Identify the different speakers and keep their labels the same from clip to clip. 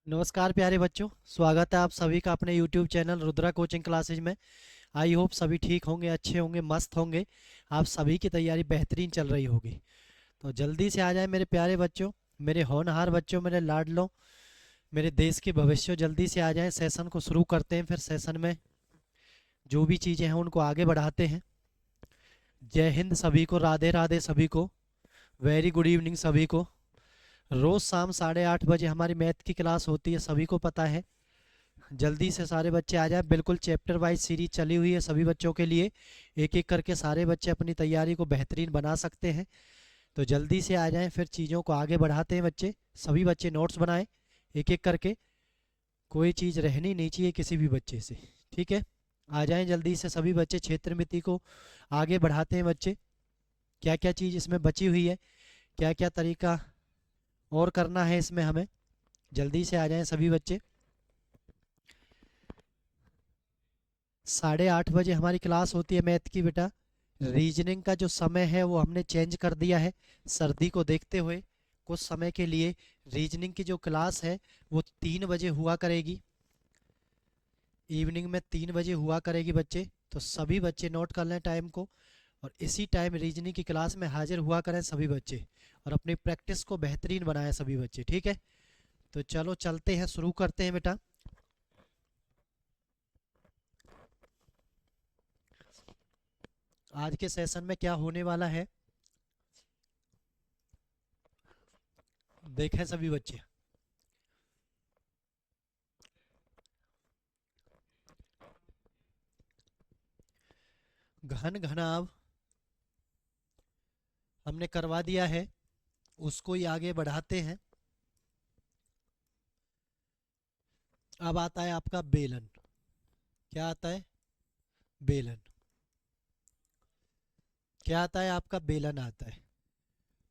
Speaker 1: नमस्कार प्यारे बच्चों, स्वागत है आप सभी का अपने YouTube channel Rudra coaching classes में। आई होप सभी ठीक होंगे, अच्छे होंगे, मस्त होंगे। आप सभी की तैयारी बेहतरीन चल रही होगी। तो जल्दी से आ जाएं मेरे प्यारे बच्चों, मेरे होनहार बच्चों, मेरे लाडलों, मेरे देश के भविष्य। जल्दी से आ जाएं, सेशन को शुरू करते हैं। फिर सेशन में जो भी चीज़ें हैं उनको आगे बढ़ाते हैं। जय हिंद सभी को, राधे राधे सभी को, वेरी गुड इवनिंग सभी को। रोज़ शाम 8:30 बजे हमारी मैथ की क्लास होती है, सभी को पता है। जल्दी से सारे बच्चे आ जाए। बिल्कुल चैप्टर वाइज सीरीज चली हुई है सभी बच्चों के लिए। एक एक करके सारे बच्चे अपनी तैयारी को बेहतरीन बना सकते हैं। तो जल्दी से आ जाएं, फिर चीज़ों को आगे बढ़ाते हैं बच्चे। सभी बच्चे नोट्स बनाएं एक एक करके। कोई चीज़ रहनी नहीं चाहिए किसी भी बच्चे से, ठीक है। आ जाएं जल्दी से सभी बच्चे, क्षेत्र मिति को आगे बढ़ाते हैं बच्चे। क्या क्या चीज़ इसमें बची हुई है, क्या क्या तरीका और करना है इसमें हमें। जल्दी से आ जाएं सभी बच्चे। 8:30 बजे हमारी क्लास होती है मैथ की बेटा। रीजनिंग का जो समय है वो हमने चेंज कर दिया है सर्दी को देखते हुए। कुछ समय के लिए रीजनिंग की जो क्लास है वो 3 बजे हुआ करेगी, इवनिंग में 3 बजे हुआ करेगी बच्चे। तो सभी बच्चे नोट कर लें टाइम को, और इसी टाइम रीजनिंग की क्लास में हाजिर हुआ करें सभी बच्चे, और अपनी प्रैक्टिस को बेहतरीन बनाएं सभी बच्चे, ठीक है। तो चलो चलते हैं, शुरू करते हैं बेटा। आज के सेशन में क्या होने वाला है देखें सभी बच्चे। घन घनाभ हमने करवा दिया है, उसको ही आगे बढ़ाते हैं। अब आता है आपका बेलन। क्या आता है? बेलन। क्या आता है आपका? बेलन आता है।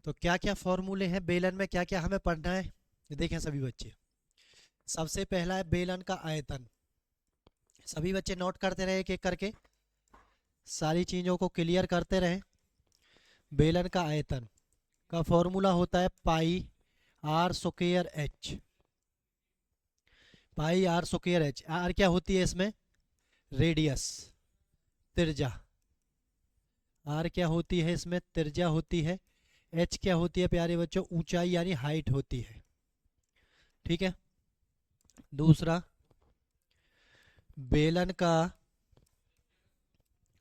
Speaker 1: तो क्या क्या फॉर्मूले हैं बेलन में, क्या क्या हमें पढ़ना है, ये देखें सभी बच्चे। सबसे पहला है बेलन का आयतन। सभी बच्चे नोट करते रहे एक एक करके, सारी चीज़ों को क्लियर करते रहे। बेलन का आयतन का फॉर्मूला होता है pi r square h. Pi r square h. R क्या होती है इसमें? रेडियस, त्रिज्या। आर क्या होती है इसमें? त्रिज्या होती है। एच क्या होती है प्यारे बच्चों? ऊंचाई यानी हाइट होती है, ठीक है। दूसरा, बेलन का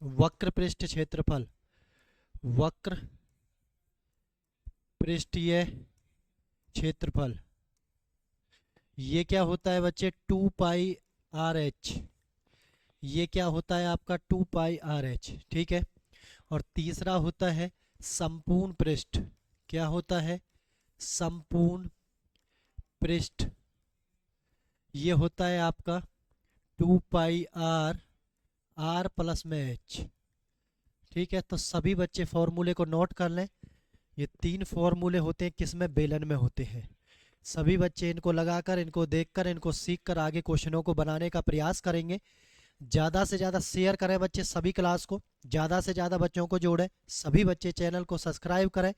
Speaker 1: वक्र पृष्ठ क्षेत्रफल। वक्र पृष्ठीय क्षेत्रफल ये क्या होता है बच्चे? 2 पाई आर एच। ये क्या होता है आपका? 2 पाई आर एच, ठीक है। और तीसरा होता है संपूर्ण पृष्ठ। क्या होता है? संपूर्ण पृष्ठ ये होता है आपका 2 पाई आर प्लस में एच, ठीक है। तो सभी बच्चे फॉर्मूले को नोट कर लें। ये 3 फॉर्मूले होते हैं, किस में? बेलन में होते हैं। सभी बच्चे इनको लगाकर, इनको देखकर, इनको सीखकर आगे क्वेश्चनों को बनाने का प्रयास करेंगे। ज़्यादा से ज़्यादा शेयर करें बच्चे सभी क्लास को, ज़्यादा से ज़्यादा बच्चों को जोड़ें। सभी बच्चे चैनल को सब्सक्राइब करें,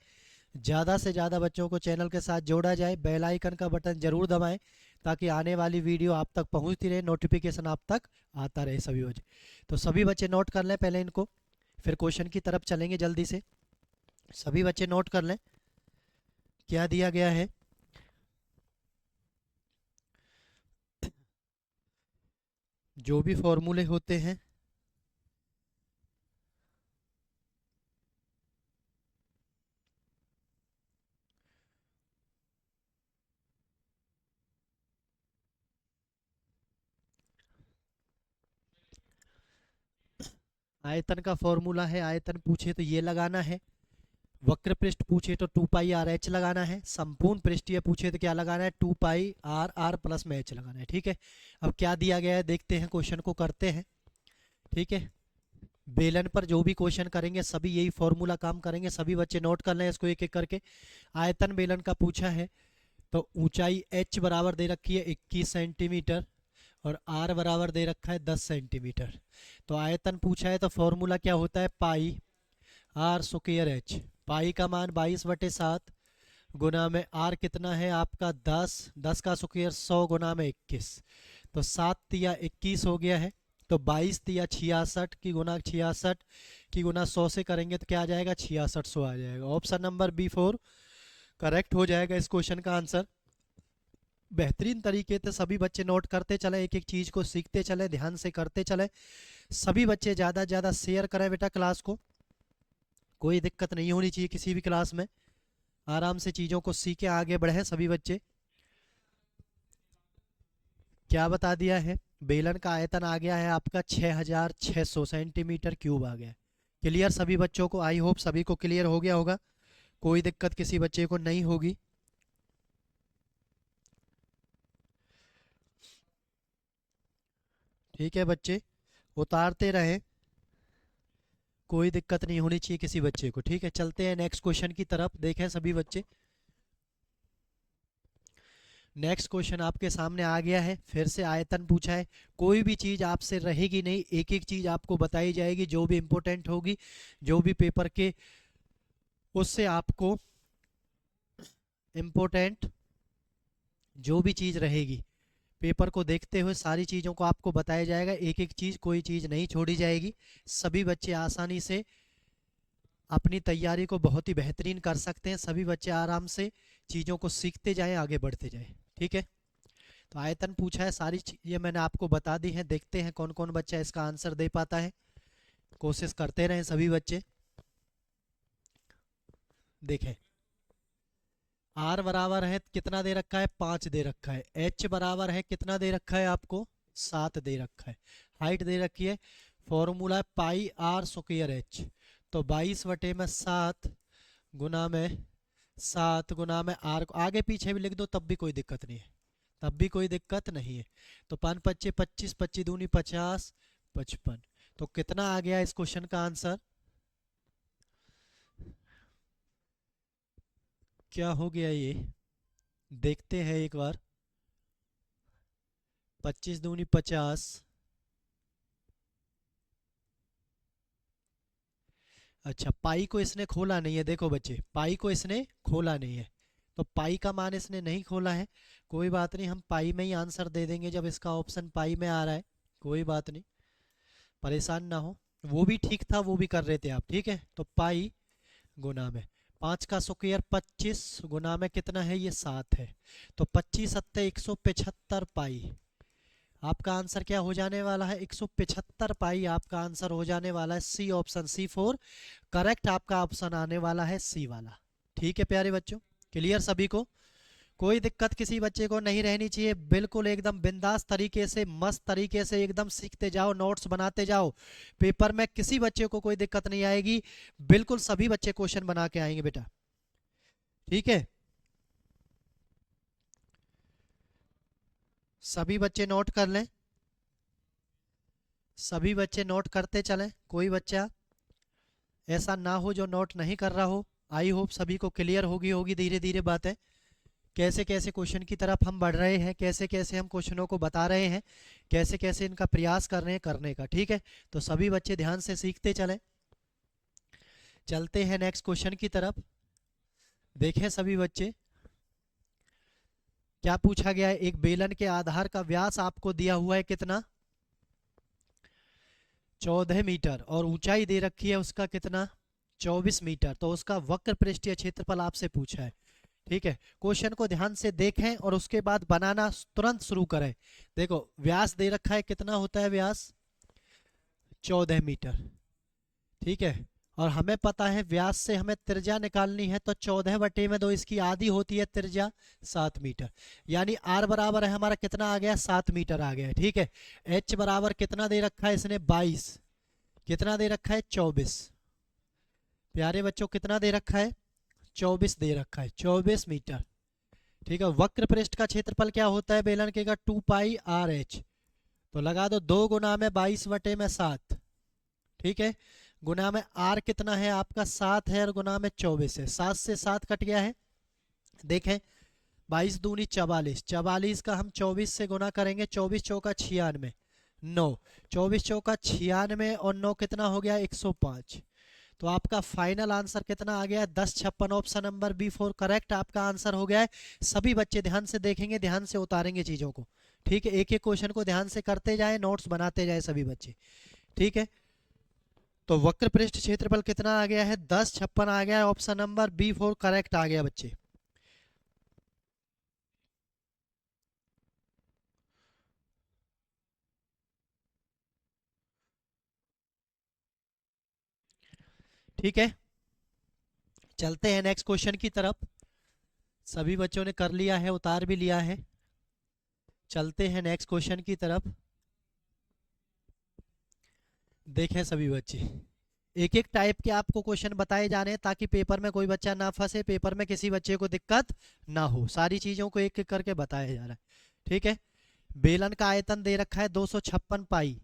Speaker 1: ज़्यादा से ज़्यादा बच्चों को चैनल के साथ जोड़ा जाए। बेल आइकन का बटन ज़रूर दबाएं ताकि आने वाली वीडियो आप तक पहुंचती रहे, नोटिफिकेशन आप तक आता रहे सभी बच्चे। तो सभी बच्चे नोट कर लें पहले इनको, फिर क्वेश्चन की तरफ चलेंगे जल्दी से। सभी बच्चे नोट कर लें क्या दिया गया है। जो भी फॉर्मूले होते हैं आयतन का फॉर्मूला है, आयतन पूछे तो ये लगाना है। वक्र पृष्ठ पूछे तो 2 पाई आर एच लगाना है। संपूर्ण पृष्ठीय पूछे तो क्या लगाना है? 2 पाई आर प्लस में एच लगाना है, ठीक है। अब क्या दिया गया है देखते हैं, क्वेश्चन को करते हैं, ठीक है। बेलन पर जो भी क्वेश्चन करेंगे सभी यही फॉर्मूला काम करेंगे। सभी बच्चे नोट कर लें इसको एक एक करके। आयतन बेलन का पूछा है तो ऊंचाई h बराबर दे रखी है 21 सेंटीमीटर, और r बराबर दे रखा है 10 सेंटीमीटर। तो आयतन पूछा है तो फॉर्मूला क्या होता है? Pi r square h. पाई का मान 22/7, गुना में आर कितना है आपका 10, 10 का स्क्वायर 100 गुना में 21, तो 7 तिया 21 हो गया है। तो 22 तिया 66 की गुना 66 की गुना 100 से करेंगे तो क्या आ जाएगा, 6600 आ जाएगा। ऑप्शन नंबर B4 करेक्ट हो जाएगा इस क्वेश्चन का आंसर। बेहतरीन तरीके से सभी बच्चे नोट करते चले, एक एक चीज़ को सीखते चले, ध्यान से करते चले। सभी बच्चे ज़्यादा से ज़्यादा शेयर करें बेटा क्लास को, कोई दिक्कत नहीं होनी चाहिए किसी भी क्लास में, आराम से चीज़ों को सीखे आगे बढ़े सभी बच्चे। क्या बता दिया है, बेलन का आयतन आ गया है आपका 6600 सेंटीमीटर क्यूब आ गया है। क्लियर सभी बच्चों को, आई होप सभी को क्लियर हो गया होगा, कोई दिक्कत किसी बच्चे को नहीं होगी। ठीक है बच्चे, उतारते रहे, कोई दिक्कत नहीं होनी चाहिए किसी बच्चे को। ठीक है, चलते हैं नेक्स्ट क्वेश्चन की तरफ। देखें सभी बच्चे, नेक्स्ट क्वेश्चन आपके सामने आ गया है, फिर से आयतन पूछा है। कोई भी चीज़ आपसे रहेगी नहीं, एक एक चीज़ आपको बताई जाएगी, जो भी इंपॉर्टेंट होगी, जो भी पेपर के उससे आपको इम्पोर्टेंट जो भी चीज़ रहेगी पेपर को देखते हुए सारी चीज़ों को आपको बताया जाएगा, एक एक चीज़, कोई चीज़ नहीं छोड़ी जाएगी। सभी बच्चे आसानी से अपनी तैयारी को बहुत ही बेहतरीन कर सकते हैं, सभी बच्चे आराम से चीज़ों को सीखते जाएं, आगे बढ़ते जाएं। ठीक है, तो आयतन पूछा है, सारी चीज़ें मैंने आपको बता दी हैं। देखते हैं कौन कौन बच्चा इसका आंसर दे पाता है, कोशिश करते रहें सभी बच्चे। देखें, आर बराबर है कितना दे रखा है, 5 दे रखा है। एच बराबर है कितना दे रखा है आपको, 7 दे रखा है। हाइट दे रखी है, फॉर्मूला है पाई आर स्क्वायर एच, तो 22/7 गुना में 7 गुना में आर को आगे पीछे भी लिख दो तब भी कोई दिक्कत नहीं है, तब भी कोई दिक्कत नहीं है। तो 5 पच्चे 25, 25 दूनी 50, 55। तो कितना आ गया इस क्वेश्चन का आंसर, क्या हो गया ये, देखते हैं एक बार। 25 दूनी 50, अच्छा पाई को इसने खोला नहीं है, देखो बच्चे पाई को इसने खोला नहीं है, तो पाई का मान इसने नहीं खोला है। कोई बात नहीं, हम पाई में ही आंसर दे देंगे जब इसका ऑप्शन पाई में आ रहा है, कोई बात नहीं, परेशान ना हो। वो भी ठीक था, वो भी कर रहे थे आप, ठीक है। तो पाई गुना में 5 का स्क्वायर 25 गुना में कितना है, ये 7 है, तो 25 सत्ते 175 पाई। आपका आंसर क्या हो जाने वाला है, 175 पाई आपका आंसर हो जाने वाला है। सी ऑप्शन, C4 करेक्ट आपका ऑप्शन आने वाला है, सी वाला। ठीक है प्यारे बच्चों, क्लियर सभी को, कोई दिक्कत किसी बच्चे को नहीं रहनी चाहिए, बिल्कुल एकदम बिंदास तरीके से, मस्त तरीके से एकदम सीखते जाओ, नोट्स बनाते जाओ, पेपर में किसी बच्चे को कोई दिक्कत नहीं आएगी, बिल्कुल सभी बच्चे क्वेश्चन बना के आएंगे बेटा। ठीक है, सभी बच्चे नोट कर लें, सभी बच्चे नोट करते चलें, कोई बच्चा ऐसा ना हो जो नोट नहीं कर रहा हो। आई होप सभी को क्लियर होगी धीरे धीरे बातें, कैसे कैसे क्वेश्चन की तरफ हम बढ़ रहे हैं, कैसे कैसे हम क्वेश्चनों को बता रहे हैं, कैसे कैसे इनका प्रयास कर रहे हैं करने का। ठीक है, तो सभी बच्चे ध्यान से सीखते चलें। चलते हैं नेक्स्ट क्वेश्चन की तरफ। देखें सभी बच्चे, क्या पूछा गया है, एक बेलन के आधार का व्यास आपको दिया हुआ है कितना, 14 मीटर, और ऊंचाई दे रखी है उसका कितना, 24 मीटर, तो उसका वक्र पृष्ठीय क्षेत्रफल आपसे पूछा है। ठीक है, क्वेश्चन को ध्यान से देखें और उसके बाद बनाना तुरंत शुरू करें। देखो व्यास दे रखा है, कितना होता है व्यास, 14 मीटर। ठीक है, और हमें पता है व्यास से हमें त्रिज्या निकालनी है, तो 14/2 इसकी आधी होती है त्रिज्या, 7 मीटर, यानी आर बराबर है हमारा कितना आ गया, 7 मीटर आ गया है। ठीक है, एच बराबर कितना दे रखा है इसने, 22, कितना दे रखा है, 24। प्यारे बच्चों कितना दे रखा है, 24 दे रखा है, 24 मीटर। ठीक है, वक्र पृष्ठ का क्षेत्रफल क्या होता है बेलन के का, 2πr/h, तो लगा दो 2 गुना में 22/7। ठीक है, गुना में आर कितना है आपका, 7 है, और गुना में 24 है, 7 से 7 कट गया है। देखें 22 दूनी 44, 44 का हम 24 से गुना करेंगे, 24 चौका 96, 9, 24 चौका 96 और 9 कितना हो गया, 105। तो आपका फाइनल आंसर कितना आ गया है? 1056। ऑप्शन नंबर बी 4 करेक्ट आपका आंसर हो गया है। सभी बच्चे ध्यान से देखेंगे, ध्यान से उतारेंगे चीज़ों को, ठीक है। एक एक क्वेश्चन को ध्यान से करते जाए, नोट्स बनाते जाए सभी बच्चे, ठीक है। तो वक्र पृष्ठ क्षेत्रफल कितना आ गया है? 1056 आ गया है। ऑप्शन नंबर बी 4 करेक्ट आ गया बच्चे। ठीक है, चलते हैं नेक्स्ट क्वेश्चन की तरफ। सभी बच्चों ने कर लिया है, उतार भी लिया है। चलते हैं नेक्स्ट क्वेश्चन की तरफ। देखें सभी बच्चे, एक एक टाइप के आपको क्वेश्चन बताए जा रहे हैं ताकि पेपर में कोई बच्चा ना फंसे, पेपर में किसी बच्चे को दिक्कत ना हो। सारी चीज़ों को एक एक करके बताया जा रहा है, ठीक है। बेलन का आयतन दे रखा है 256 पाई,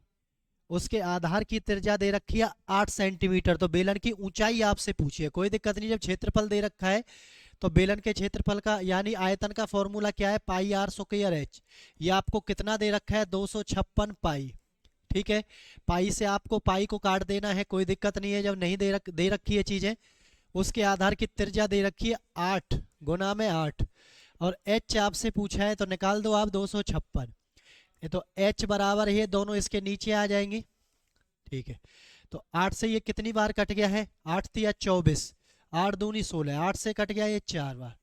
Speaker 1: उसके आधार की त्रिज्या दे रखी है 8 सेंटीमीटर। तो बेलन की ऊंचाई आपसे पूछिए, कोई दिक्कत नहीं। जब क्षेत्रफल दे रखा है तो बेलन के क्षेत्रफल का यानी आयतन का फॉर्मूला क्या है? Pi r square H. ये आपको कितना दे रखा है? 256 पाई, ठीक है। पाई से आपको पाई को काट देना है, कोई दिक्कत नहीं है। जब नहीं दे रखी है चीजें, उसके आधार की त्रिज्या दे रखी है 8 गुना में 8, और एच आपसे पूछा है तो निकाल दो आप 256। ये तो एच बराबर है, दोनों इसके नीचे आ जाएंगे, ठीक है। तो 8 से ये कितनी बार कट गया है? 8 तिया 24, 8 दूनी 16, 8 से कट गया ये 4 बार।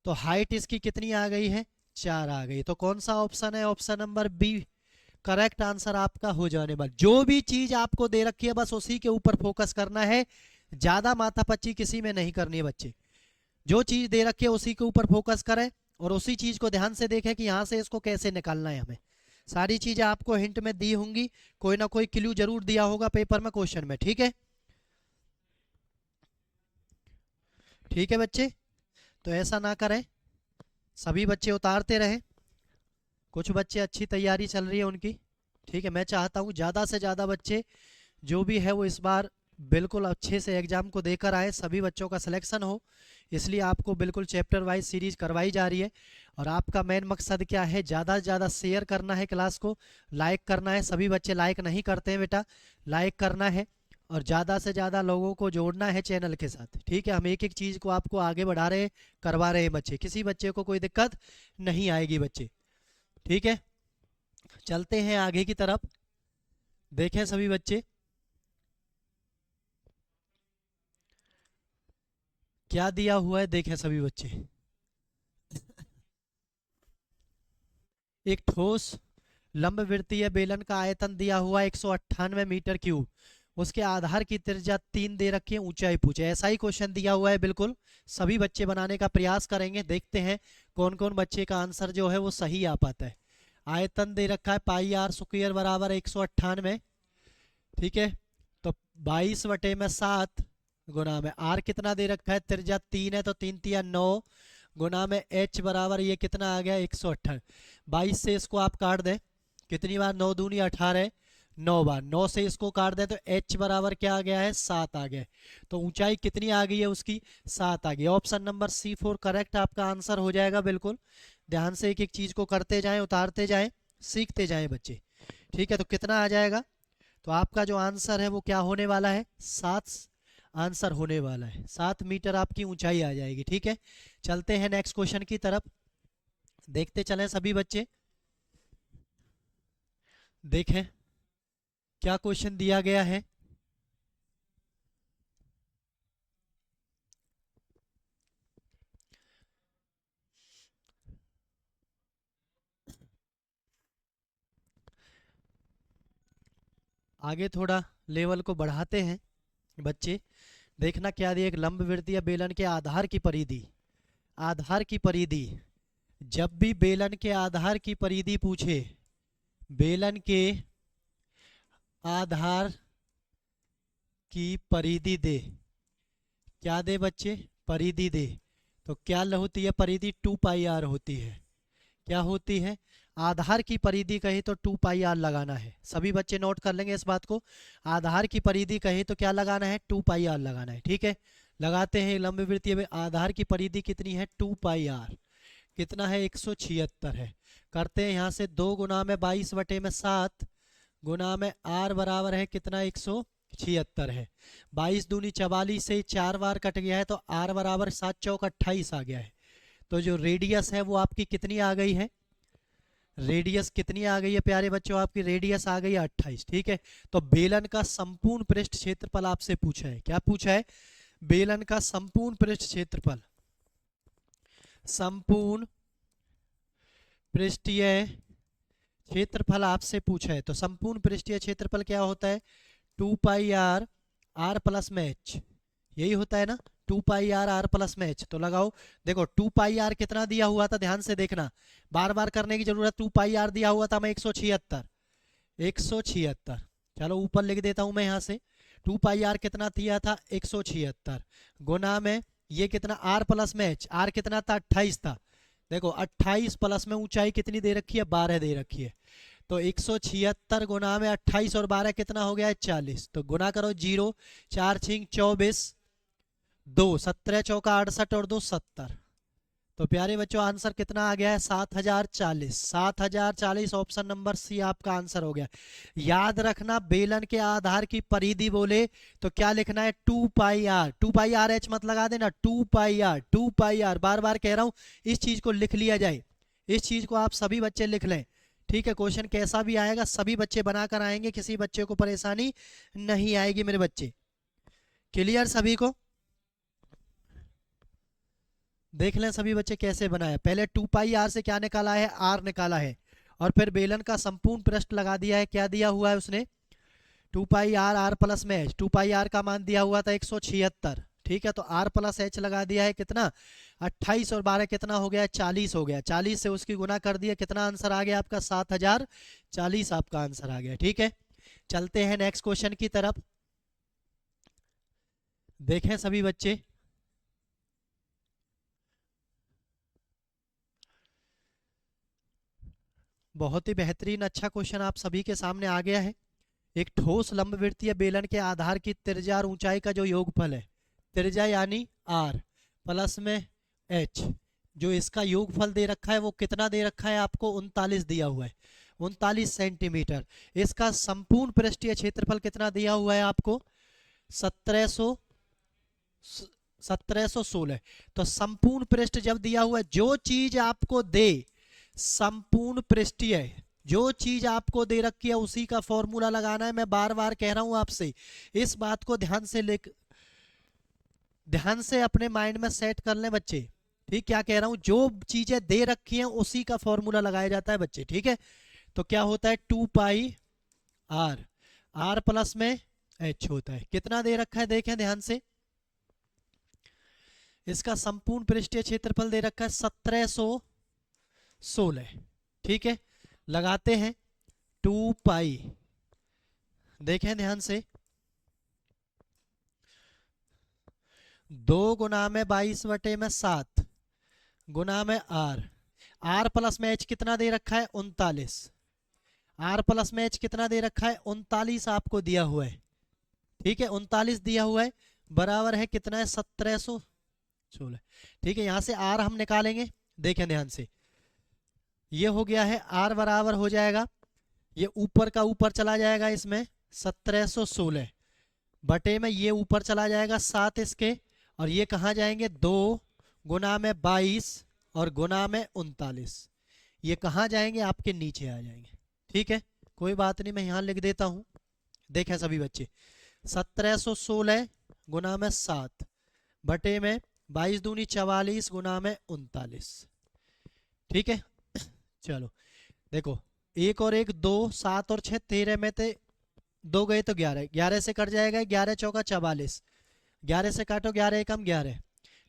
Speaker 1: तो हाइट इसकी कितनी आ गई है? 4 आ गई। तो कौन सा ऑप्शन है? Option number B correct answer आपका हो जाने वाला। जो भी चीज आपको दे रखी है बस उसी के ऊपर फोकस करना है, ज्यादा माथापच्ची किसी में नहीं करनी है बच्चे। जो चीज दे रखी है उसी के ऊपर फोकस करें और उसी चीज को ध्यान से देखें कि यहाँ से इसको कैसे निकालना है हमें। सारी चीजें आपको हिंट में दी होंगी, कोई ना कोई क्लू जरूर दिया होगा पेपर में, क्वेश्चन में, ठीक है। ठीक है बच्चे, तो ऐसा ना करें, सभी बच्चे उतारते रहें। कुछ बच्चे अच्छी तैयारी चल रही है उनकी, ठीक है। मैं चाहता हूँ ज़्यादा से ज़्यादा बच्चे जो भी है वो इस बार बिल्कुल अच्छे से एग्जाम को देकर आए, सभी बच्चों का सिलेक्शन हो। इसलिए आपको बिल्कुल चैप्टर वाइज सीरीज करवाई जा रही है। और आपका मेन मकसद क्या है? ज़्यादा से ज़्यादा शेयर करना है क्लास को, लाइक करना है। सभी बच्चे लाइक नहीं करते हैं बेटा, लाइक करना है और ज़्यादा से ज़्यादा लोगों को जोड़ना है चैनल के साथ, ठीक है। हम एक एक चीज़ को आपको आगे बढ़ा रहे हैं, करवा रहे हैं बच्चे, किसी बच्चे को कोई दिक्कत नहीं आएगी बच्चे, ठीक है। चलते हैं आगे की तरफ। देखें सभी बच्चे, क्या दिया हुआ है, देखें सभी बच्चे। एक ठोस लंबवृत्तीय बेलन का आयतन दिया हुआ है 198 मीटर क्यूब, उसके आधार की त्रिज्या 3 दे रखी है, ऊंचाई पूछे। ऐसा ही क्वेश्चन दिया हुआ है, बिल्कुल सभी बच्चे बनाने का प्रयास करेंगे। देखते हैं कौन कौन बच्चे का आंसर जो है वो सही आ पाता है। आयतन दे रखा है पाई आर स्क्वायर बराबर 198, ठीक है। तो 22/7 गुना में आर कितना दे रखा है? त्रिज्या 3 है, तो 3 तिया 9 गुना में एच बराबर ये कितना आ गया? 118। 22 से इसको आप काट दें, कितनी बार? 9 दूनी 18, 9 बार। 9 से इसको काट दें तो एच बराबर क्या आ गया है? 7 आ गया। तो ऊंचाई कितनी आ गई है उसकी? 7 आ गई। ऑप्शन नंबर सी 4 करेक्ट आपका आंसर हो जाएगा। बिल्कुल ध्यान से एक एक चीज को करते जाएं, उतारते जाएं, सीखते जाएं बच्चे, ठीक है। तो कितना आ जाएगा? तो आपका जो आंसर है वो क्या होने वाला है? 7 आंसर होने वाला है। 7 मीटर आपकी ऊंचाई आ जाएगी, ठीक है। चलते हैं नेक्स्ट क्वेश्चन की तरफ, देखते चलें सभी बच्चे। देखें क्या क्वेश्चन दिया गया है। आगे थोड़ा लेवल को बढ़ाते हैं बच्चे। देखना क्या दिया, एक लंबवृत्तीय बेलन के आधार की परिधि, आधार की परिधि। जब भी बेलन के आधार की परिधि पूछे, बेलन के आधार की परिधि दे, क्या दे बच्चे? परिधि दे। तो क्या होती है परिधि? 2 पाई आर होती है। क्या होती है? आधार की परिधि कहे तो 2 पाई आर लगाना है। सभी बच्चे नोट कर लेंगे इस बात को। आधार की परिधि कहे तो क्या लगाना है? 2 पाई आर लगाना है, ठीक है। लगाते हैं लंबवृत्तीय में आधार की परिधि कितनी है? 2 पाई आर कितना है? 176 है। करते हैं यहाँ से 2 गुना में 22/7 गुना में आर बराबर है कितना? 76 है। 22 दूनी 44 से 4 बार कट गया है तो r बराबर 7 चौक 28 आ गया है। तो जो रेडियस है वो आपकी कितनी आ गई है, रेडियस कितनी आ गई है प्यारे बच्चों, आपकी रेडियस आ गई है 28। ठीक है, तो बेलन का संपूर्ण पृष्ठ क्षेत्रफल आपसे पूछा है, क्या पूछा है, बेलन का संपूर्ण पृष्ठ क्षेत्रफल, संपूर्ण पृष्ठीय क्षेत्रफल आपसे पूछा है। तो संपूर्ण पृष्ठीय क्षेत्रफल क्या होता है, 2 पाई आर आर प्लस में एच, यही होता है ना, 2 पाई आर आर प्लस में एच। तो लगाओ, देखो 2 पाई आर कितना दिया हुआ था, ध्यान से देखना, बार बार करने की जरूरत, 2 पाई आर दिया हुआ था मैं 176, 176, चलो ऊपर लिख देता हूं मैं यहाँ से, 2 पाई आर कितना दिया था 176, गुना में ये कितना आर प्लस में एच, आर कितना था 28 था, देखो 28 प्लस में ऊंचाई कितनी दे रखी है, 12 दे रखी है। तो 176 गुना में 28 और 12 कितना हो गया है 40, तो गुना करो, 0 4 6 24 2 17 चौका 68 और 2 70। तो प्यारे बच्चों आंसर कितना आ गया है 7040, 7040 ऑप्शन नंबर सी आपका आंसर हो गया। याद रखना बेलन के आधार की परिधि बोले तो क्या लिखना है, 2 पाई आर, 2 पाई आर एच मत लगा देना, 2 पाई आर, 2 पाई आर, बार बार कह रहा हूं इस चीज को लिख लिया जाए, इस चीज को आप सभी बच्चे लिख लें। ठीक है, क्वेश्चन कैसा भी आएगा सभी बच्चे बनाकर आएंगे, किसी बच्चे को परेशानी नहीं आएगी मेरे बच्चे। क्लियर सभी को, देख लें सभी बच्चे कैसे बनाया, पहले 2 पाई आर से क्या निकाला है, आर निकाला है, और फिर बेलन का संपूर्ण पृष्ठ लगा दिया है, क्या दिया हुआ है उसने, 2 पाई आर आर प्लस में एच, 2 पाई आर का मान दिया हुआ था 176। ठीक है, तो आर प्लस एच लगा दिया है कितना 28 और 12 कितना हो गया 40 हो गया, 40 से उसकी गुना कर दिया, कितना आंसर आ गया आपका 7040 आपका आंसर आ गया। ठीक है, चलते हैं नेक्स्ट क्वेश्चन की तरफ, देखें सभी बच्चे, बहुत ही बेहतरीन अच्छा क्वेश्चन आप सभी के सामने आ गया है। एक ठोस लंबवृत्तीय बेलन के आधार की त्रिज्या और ऊंचाई का जो योगफल है, त्रिज्या यानी आर प्लस में एच, जो इसका योगफल दे रखा है वो कितना दे रखा है आपको, 39 दिया हुआ है, 39 सेंटीमीटर। इसका संपूर्ण पृष्ठीय क्षेत्रफल कितना दिया हुआ है आपको, 1716। तो संपूर्ण पृष्ठ जब दिया हुआ है, जो चीज आपको दे संपूर्ण पृष्ठीय, जो चीज आपको दे रखी है उसी का फॉर्मूला लगाना है। मैं बार बार कह रहा हूं आपसे, इस बात को ध्यान से अपने माइंड में सेट कर लें बच्चे। ठीक, क्या कह रहा हूं, जो चीजें दे रखी हैं उसी का फॉर्मूला लगाया जाता है बच्चे। ठीक है, तो क्या होता है 2 पाई आर, आर प्लस में एच होता है, कितना दे रखा है देखें ध्यान से, इसका संपूर्ण पृष्ठीय क्षेत्रफल दे रखा है 1716। ठीक है, लगाते हैं 2 पाई, देखें ध्यान से, 2 गुना में 22 बटे में 7 गुना में आर, आर प्लस में एच कितना दे रखा है 39, आर प्लस में एच कितना दे रखा है 39 आपको दिया हुआ है। ठीक है, 39 दिया हुआ है, बराबर है कितना है 1716। ठीक है, यहां से आर हम निकालेंगे, देखें ध्यान से, ये हो गया है आर बराबर हो जाएगा, ये ऊपर का ऊपर चला जाएगा इसमें 1716 बटे में ये ऊपर चला जाएगा 7 इसके, और ये कहाँ जाएंगे 2 गुना में 22 और गुना में 39, ये कहाँ जाएंगे आपके नीचे आ जाएंगे। ठीक है, कोई बात नहीं, मैं यहाँ लिख देता हूँ, देखें सभी बच्चे, 1716 गुना में 7 बटे में 22 दूनी 44 गुना में 39। ठीक है, चलो देखो, 1 और 1 2, 7 और 6 13 में थे, 2 गए तो 11, 11 से कट जाएगा, 11 चौका 44, 11 से काटो 11 एकम 11,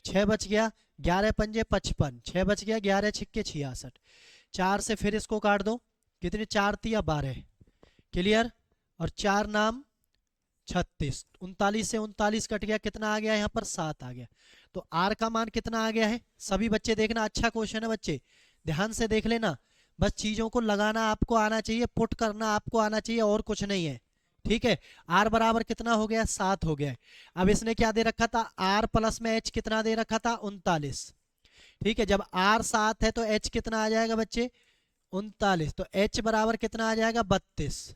Speaker 1: 6 बच गया, 11 पंजे 55, 6 बच गया, 11 छिक्के 66, 4 से फिर इसको काट दो, कितने 4 तिया 12, क्लियर, और 4 नाम 36, 39 से 39 कट गया, कितना आ गया यहाँ पर 7 आ गया। तो आर का मान कितना आ गया है, सभी बच्चे देखना, अच्छा क्वेश्चन है बच्चे, ध्यान से देख लेना, बस चीजों को लगाना आपको आना चाहिए, पुट करना आपको आना चाहिए, और कुछ नहीं है। ठीक है, आर बराबर कितना हो गया 7 हो गया। अब इसने क्या दे रखा था, आर प्लस में एच कितना दे रखा था 39। ठीक है, जब आर 7 है तो एच कितना आ जाएगा बच्चे 39, तो एच बराबर कितना आ जाएगा 32,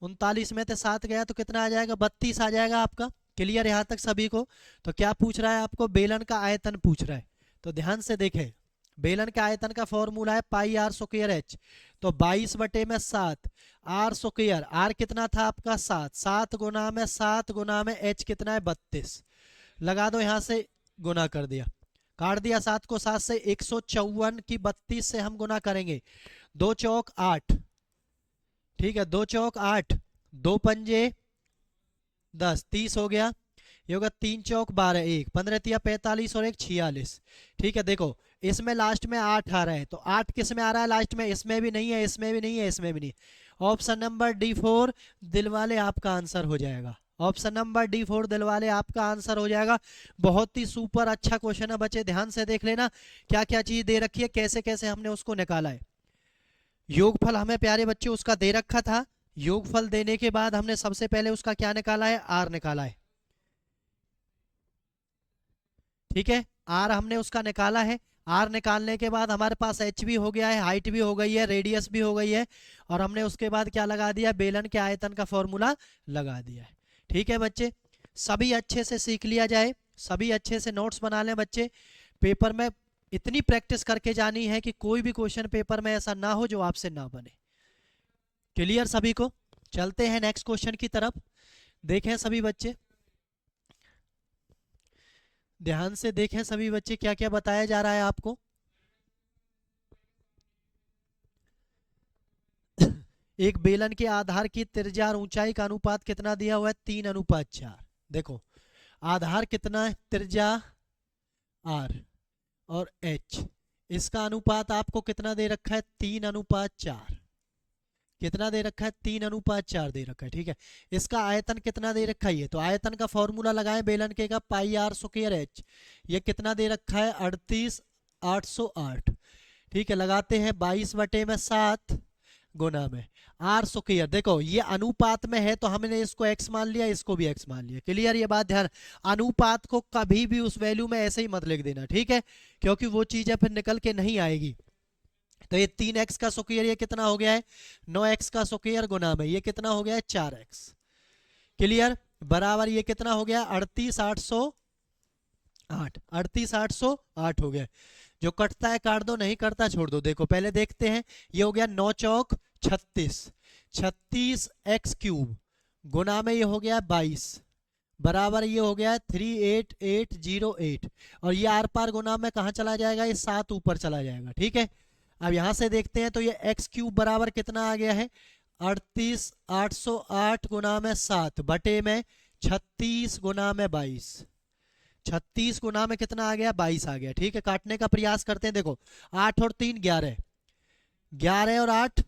Speaker 1: 39 में से 7 गया तो कितना आ जाएगा, 32 आ जाएगा आपका। क्लियर यहाँ तक सभी को? तो क्या पूछ रहा है आपको, बेलन का आयतन पूछ रहा है। तो ध्यान से देखें, बेलन के आयतन का फॉर्मूला है पाई आर स्क्वायर एच। तो 22/7 आर स्क्वायर, आर कितना था आपका 7, 7 गुना में 7 गुना में एच कितना है 32, लगा दो यहाँ से, गुना कर दिया, काट दिया 7 को 7 से, 154 की 32 से हम गुना करेंगे, 2 चौक 8, ठीक है 2 चौक 8, 2 पंजे 10, 30 हो गया। ये होगा 3 चौक 12, 1 15 तिया 45 और 1 46। ठीक है देखो इसमें लास्ट में 8 आ रहा है, तो 8 किस में आ रहा है लास्ट में, इसमें भी नहीं है, इसमें भी नहीं है, इसमें भी नहीं। ऑप्शन नंबर D4 दिलवाले आपका आंसर हो जाएगा। ऑप्शन नंबर D4 दिलवाले आपका आंसर हो जाएगा। बहुत ही सुपर अच्छा क्वेश्चन है बच्चे, ध्यान से देख लेना क्या क्या चीज दे रखी है, कैसे कैसे हमने उसको निकाला है। योगफल हमें प्यारे बच्चे उसका दे रखा था, योगफल देने के बाद हमने सबसे पहले उसका क्या निकाला है, आर निकाला है। ठीक है आर हमने उसका निकाला है। आर निकालने के बाद हमारे पास एच भी हो गया है, हाइट भी हो गई है, रेडियस भी हो गई है, और हमने उसके बाद क्या लगा दिया, बेलन के आयतन का फॉर्मूला लगा दिया है। ठीक है बच्चे, सभी अच्छे से सीख लिया जाए, सभी अच्छे से नोट्स बना लें बच्चे। पेपर में इतनी प्रैक्टिस करके जानी है कि कोई भी क्वेश्चन पेपर में ऐसा ना हो जो आपसे ना बने। क्लियर सभी को? चलते हैं नेक्स्ट क्वेश्चन की तरफ। देखें सभी बच्चे, ध्यान से देखें सभी बच्चे, क्या क्या बताया जा रहा है आपको। एक बेलन के आधार की त्रिज्या और ऊंचाई का अनुपात कितना दिया हुआ है, 3:4। देखो आधार कितना है, त्रिज्या r और h, इसका अनुपात आपको कितना दे रखा है, 3:4। कितना दे रखा है, 3:4 दे रखा है। ठीक है इसका आयतन कितना दे रखा है, ये तो आयतन का फॉर्मूला लगाएं बेलन के का, पाई आर स्क्वायर एच। ये कितना दे रखा है, 38,808। ठीक है लगाते हैं 22/7 गुना में आर स्क्वायर। देखो ये अनुपात में है तो हमने इसको x मान लिया, इसको भी x मान लिया। क्लियर ये बात? ध्यान, अनुपात को कभी भी उस वैल्यू में ऐसे ही मत लिख देना, ठीक है, क्योंकि वो चीजें फिर निकल के नहीं आएगी। तो ये 3x का स्क्वायर ये कितना हो गया है, 9x का स्क्वायर गुना में ये कितना हो गया है, 4x। क्लियर? बराबर ये कितना हो गया, 38,808, 38,808 हो गया। जो कटता है काट दो, नहीं कटता छोड़ दो। देखो पहले देखते हैं, ये हो गया 9 चौक 36, 36x³ गुना में ये हो गया 22, बराबर ये हो गया 38808, और ये आर पार गुना में कहाँ चला जाएगा, ये 7 ऊपर चला जाएगा। ठीक है अब यहां से देखते हैं तो ये x³ बराबर कितना आ गया है, 38,808 गुना में 7 बटे में 36 गुना में 22, 36 गुना में कितना आ गया, 22 आ गया। ठीक है काटने का प्रयास करते हैं। देखो 8 और 3 11, 11 और 8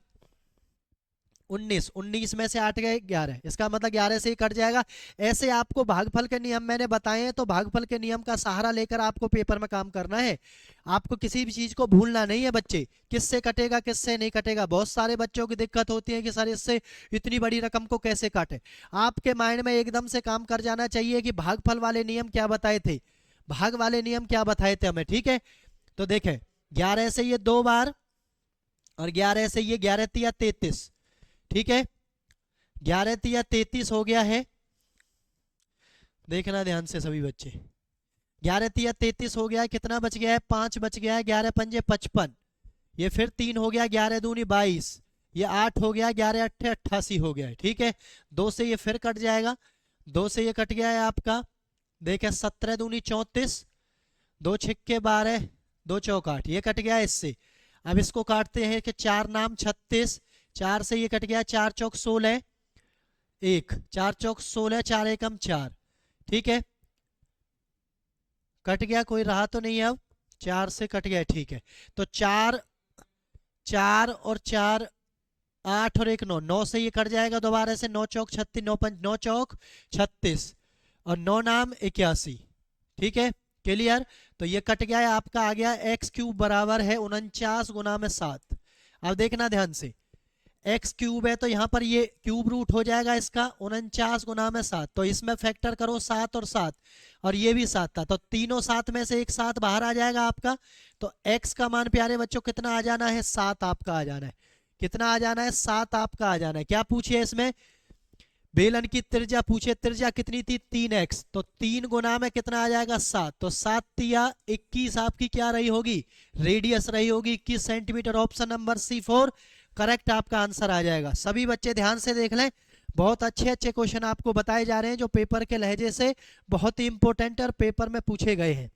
Speaker 1: 19, 19 में से 8 गए 11, इसका मतलब 11 से ही कट जाएगा। ऐसे आपको भागफल के नियम मैंने बताए हैं, तो भागफल के नियम का सहारा लेकर आपको पेपर में काम करना है। आपको किसी भी चीज को भूलना नहीं है बच्चे, किससे कटेगा किससे नहीं कटेगा। बहुत सारे बच्चों की दिक्कत होती है कि सर इससे इतनी बड़ी रकम को कैसे काटे। आपके माइंड में एकदम से काम कर जाना चाहिए कि भागफल वाले नियम क्या बताए थे, भाग वाले नियम क्या बताए थे हमें। ठीक है तो देखें 11 से ये 2 बार, और 11 से ये 11 तिया 33। ठीक है 11 तिया 33 हो गया है, देखना ध्यान से सभी बच्चे, 11 तिया 33 हो गया है, कितना बच गया है, 5 बच गया है, 11 पंजे 55, ये फिर 3 हो गया, 11 दूनी 22, ये 8 हो गया, 11 अट्ठे 88 हो गया है। ठीक है 2 से ये फिर कट जाएगा, 2 से ये कट गया है आपका, देखें 17 दूनी 34, 2 छिक्के 12, 2 चौक 8, ये कट गया है इससे। अब इसको काटते हैं कि 4 नाम 36, 4 से ये कट गया, 4 चौक 16, 1 4 चौक 16, 4 एकम 4। ठीक है कट गया, कोई रहा तो नहीं, अब 4 से कट गया। ठीक है तो 4 4 और 4 8 और 1 9, 9 से ये कट जाएगा दोबारा से, 9 चौक 36, 9 5 9 चौक 36, और 9 नाम 81। ठीक है क्लियर? तो ये कट गया है आपका, आ गया x³ बराबर है 49 गुना में 7। अब देखना ध्यान से, x³ है तो यहाँ पर ये क्यूब रूट हो जाएगा इसका, 49 गुना में 7, तो इसमें फैक्टर करो 7 और 7, और ये भी 7 था, तो तीनों 7 में से एक 7 बाहर आ जाएगा आपका। तो x का मान प्यारे बच्चों कितना आ जाना है, 7 आपका आ जाना है। कितना आ जाना है, 7 आपका आ जाना है। क्या पूछिए इसमें, बेलन की त्रिज्या पूछे, त्रिज्या कितनी थी 3x, तो 3 गुना में कितना आ जाएगा 7, तो 7 तिया 21 आपकी क्या रही होगी, रेडियस रही होगी 21 centimetre. Option number C4 correct आपका आंसर आ जाएगा। सभी बच्चे ध्यान से देख लें, बहुत अच्छे अच्छे क्वेश्चन आपको बताए जा रहे हैं जो पेपर के लहजे से बहुत ही इंपॉर्टेंट और पेपर में पूछे गए हैं।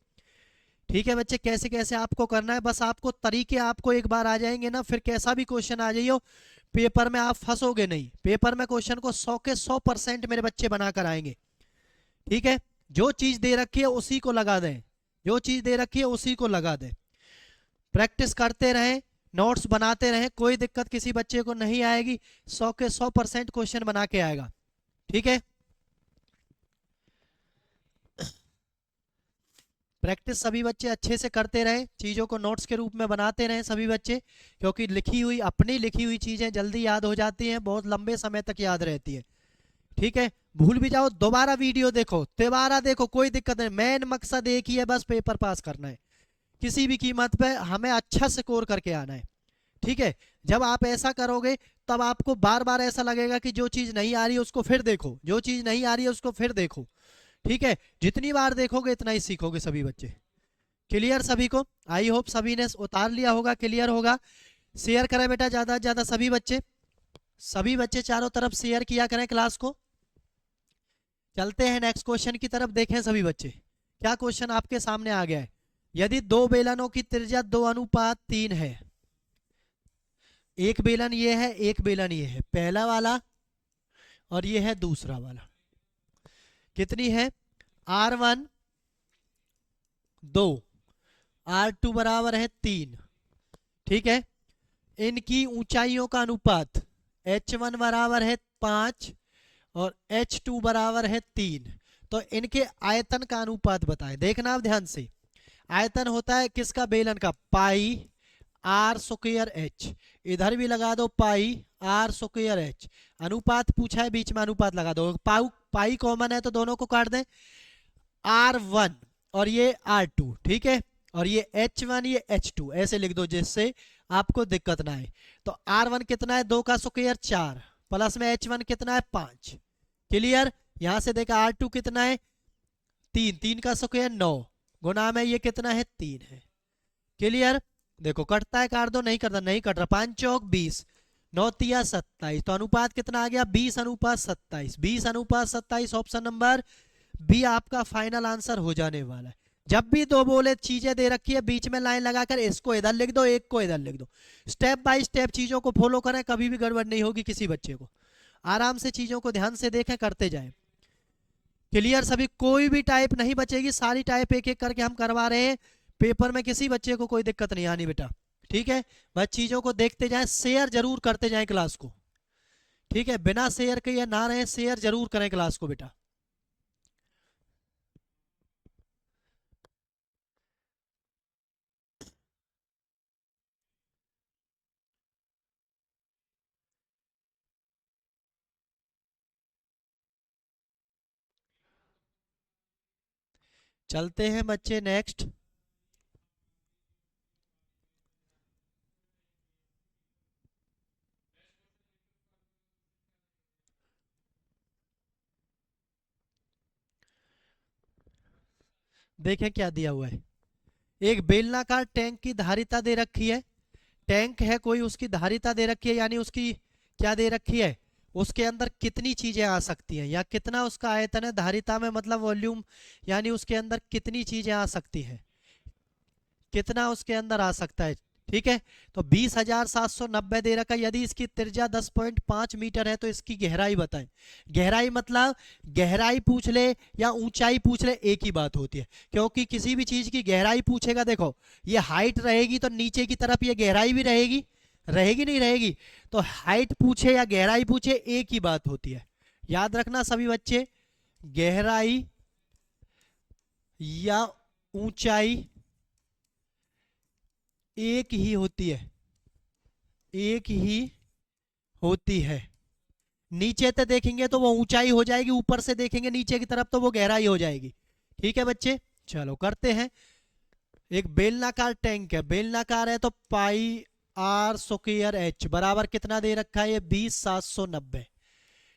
Speaker 1: ठीक है बच्चे, कैसे कैसे आपको करना है, बस आपको तरीके आपको एक बार आ जाएंगे ना, फिर कैसा भी क्वेश्चन आ जाइयो पेपर में आप फंसोगे नहीं। पेपर में क्वेश्चन को 100 के 100% मेरे बच्चे बनाकर आएंगे। ठीक है, जो चीज दे रखी है उसी को लगा दें, जो चीज दे रखी है उसी को लगा दें। प्रैक्टिस करते रहें, नोट्स बनाते रहें, कोई दिक्कत किसी बच्चे को नहीं आएगी, 100 के 100% क्वेश्चन बना के आएगा। ठीक है, प्रैक्टिस सभी बच्चे अच्छे से करते रहें, चीज़ों को नोट्स के रूप में बनाते रहें सभी बच्चे, क्योंकि लिखी हुई अपनी लिखी हुई चीज़ें जल्दी याद हो जाती हैं, बहुत लंबे समय तक याद रहती है। ठीक है, भूल भी जाओ दोबारा वीडियो देखो, दोबारा देखो, कोई दिक्कत नहीं। मेन मकसद एक ही है, बस पेपर पास करना है, किसी भी कीमत पे हमें अच्छा स्कोर करके आना है। ठीक है, जब आप ऐसा करोगे तब आपको बार बार ऐसा लगेगा कि जो चीज़ नहीं आ रही है उसको फिर देखो, जो चीज़ नहीं आ रही है उसको फिर देखो। ठीक है, जितनी बार देखोगे इतना ही सीखोगे सभी बच्चे। क्लियर सभी को? आई होप सभी ने उतार लिया होगा, क्लियर होगा। शेयर करें बेटा ज्यादा से ज्यादा सभी बच्चे, सभी बच्चे चारों तरफ शेयर किया करें क्लास को। चलते हैं नेक्स्ट क्वेश्चन की तरफ, देखें सभी बच्चे क्या क्वेश्चन आपके सामने आ गया है। यदि दो बेलनों की त्रिज्या 2:3 है, एक बेलन ये है, एक बेलन ये है, पहला वाला और ये है दूसरा वाला, कितनी है R1 2, R2 बराबर है 3। ठीक है, इनकी ऊंचाइयों का अनुपात H1 बराबर है 5 और H2 बराबर है 3, तो इनके आयतन का अनुपात बताएं। देखना आप ध्यान से, आयतन होता है किसका, बेलन का, पाई R स्क्वायर H, इधर भी लगा दो पाई R स्क्वायर H। अनुपात पूछा है, बीच में अनुपात लगा दो, पाई कॉमन है तो दोनों को काट दें, R1 और ये R2। ठीक है, और ये H1 ये H2 ऐसे लिख दो जिससे आपको दिक्कत ना आए। तो R1 कितना है, 2 का स्क्वायर 4, प्लस में H1 कितना है 5। क्लियर, यहां से देखा R2 कितना है 3, 3 का स्क्वायर 9, गुना में ये कितना है 3 है। क्लियर, देखो कटता है काट दो, नहीं करता, नहीं कट रहा, 5 चौक 20, 9 तिया 27, तो अनुपात कितना आ गया 20:27, 20:27। ऑप्शन नंबर बी आपका फाइनल आंसर हो जाने वाला है। जब भी दो बोले चीजें दे रखी है, बीच में लाइन लगाकर इसको इधर लिख दो, एक को इधर लिख दो, स्टेप बाय स्टेप चीजों को फॉलो करें, कभी भी गड़बड़ नहीं होगी किसी बच्चे को। आराम से चीजों को ध्यान से देखें, करते जाएं। क्लियर सभी, कोई भी टाइप नहीं बचेगी, सारी टाइप एक एक करके हम करवा रहे हैं, पेपर में किसी बच्चे को कोई दिक्कत नहीं आनी बेटा। ठीक है, बस चीजों को देखते जाएं, शेयर जरूर करते जाएं क्लास को। ठीक है, बिना शेयर के ये ना रहे, शेयर जरूर करें क्लास को बेटा। चलते हैं बच्चे नेक्स्ट। देखें क्या दिया हुआ है, एक बेलनाकार टैंक की धारिता दे रखी है, टैंक है कोई, उसकी धारिता दे रखी है, यानी उसकी क्या दे रखी है, उसके अंदर कितनी चीजें आ सकती हैं, या कितना उसका आयतन है, धारिता में मतलब वॉल्यूम, यानी उसके अंदर कितनी चीजें आ सकती हैं, कितना उसके अंदर आ सकता है। ठीक है, तो 20,790 दे रखा है, यदि इसकी त्रिज्या 10.5 मीटर है तो इसकी गहराई बताएं। गहराई मतलब गहराई पूछ ले या ऊंचाई पूछ ले एक ही बात होती है, क्योंकि किसी भी चीज की गहराई पूछेगा, देखो ये हाइट रहेगी तो नीचे की तरफ ये गहराई भी रहेगी, रहेगी नहीं रहेगी, तो हाइट पूछे या गहराई पूछे एक ही बात होती है। याद रखना सभी बच्चे, गहराई या ऊंचाई एक ही होती है, एक ही होती है। नीचे से देखेंगे तो वो ऊंचाई हो जाएगी, ऊपर से देखेंगे नीचे की तरफ तो वो गहराई हो जाएगी। ठीक है बच्चे, चलो करते हैं। एक बेलनाकार टैंक है, बेलनाकार है तो पाई R स्क्वायर H बराबर कितना दे रखा है, ये 20,790।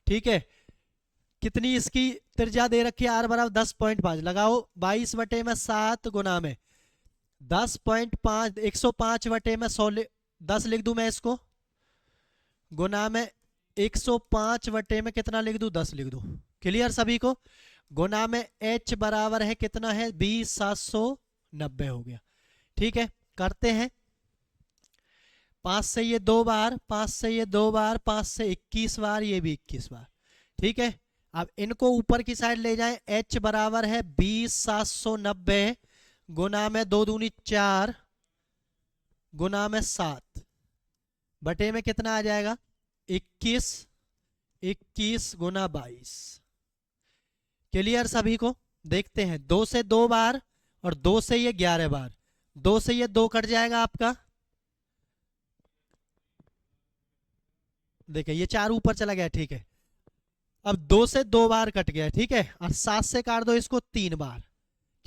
Speaker 1: ठीक है, कितनी इसकी त्रिज्या दे रखी है, r बराबर 10.5 लगाओ, 22/7 गुना में 10.5, 105 बटे में 100, 10 लिख दूं मैं इसको, गुना में 105 बटे में कितना लिख दूं, 10 लिख दूं। क्लियर सभी को? गुना में h बराबर है कितना है, 20,790 हो गया। ठीक है, करते हैं। 5 से ये 2 बार, 5 से ये 2 बार, 5 से 21 बार, ये भी 21 बार। ठीक है, अब इनको ऊपर की साइड ले जाएं। h बराबर है 20,790 गुना में 2 दूनी 4 गुना में 7 बटे में कितना आ जाएगा, 21, 21 गुना 22। क्लियर सभी को? देखते हैं, 2 से 2 बार और 2 से ये 11 बार, 2 से ये 2 कट जाएगा आपका, देखिए ये 4 ऊपर चला गया। ठीक है, अब 2 से 2 बार कट गया। ठीक है, और 7 से काट दो इसको 3 बार।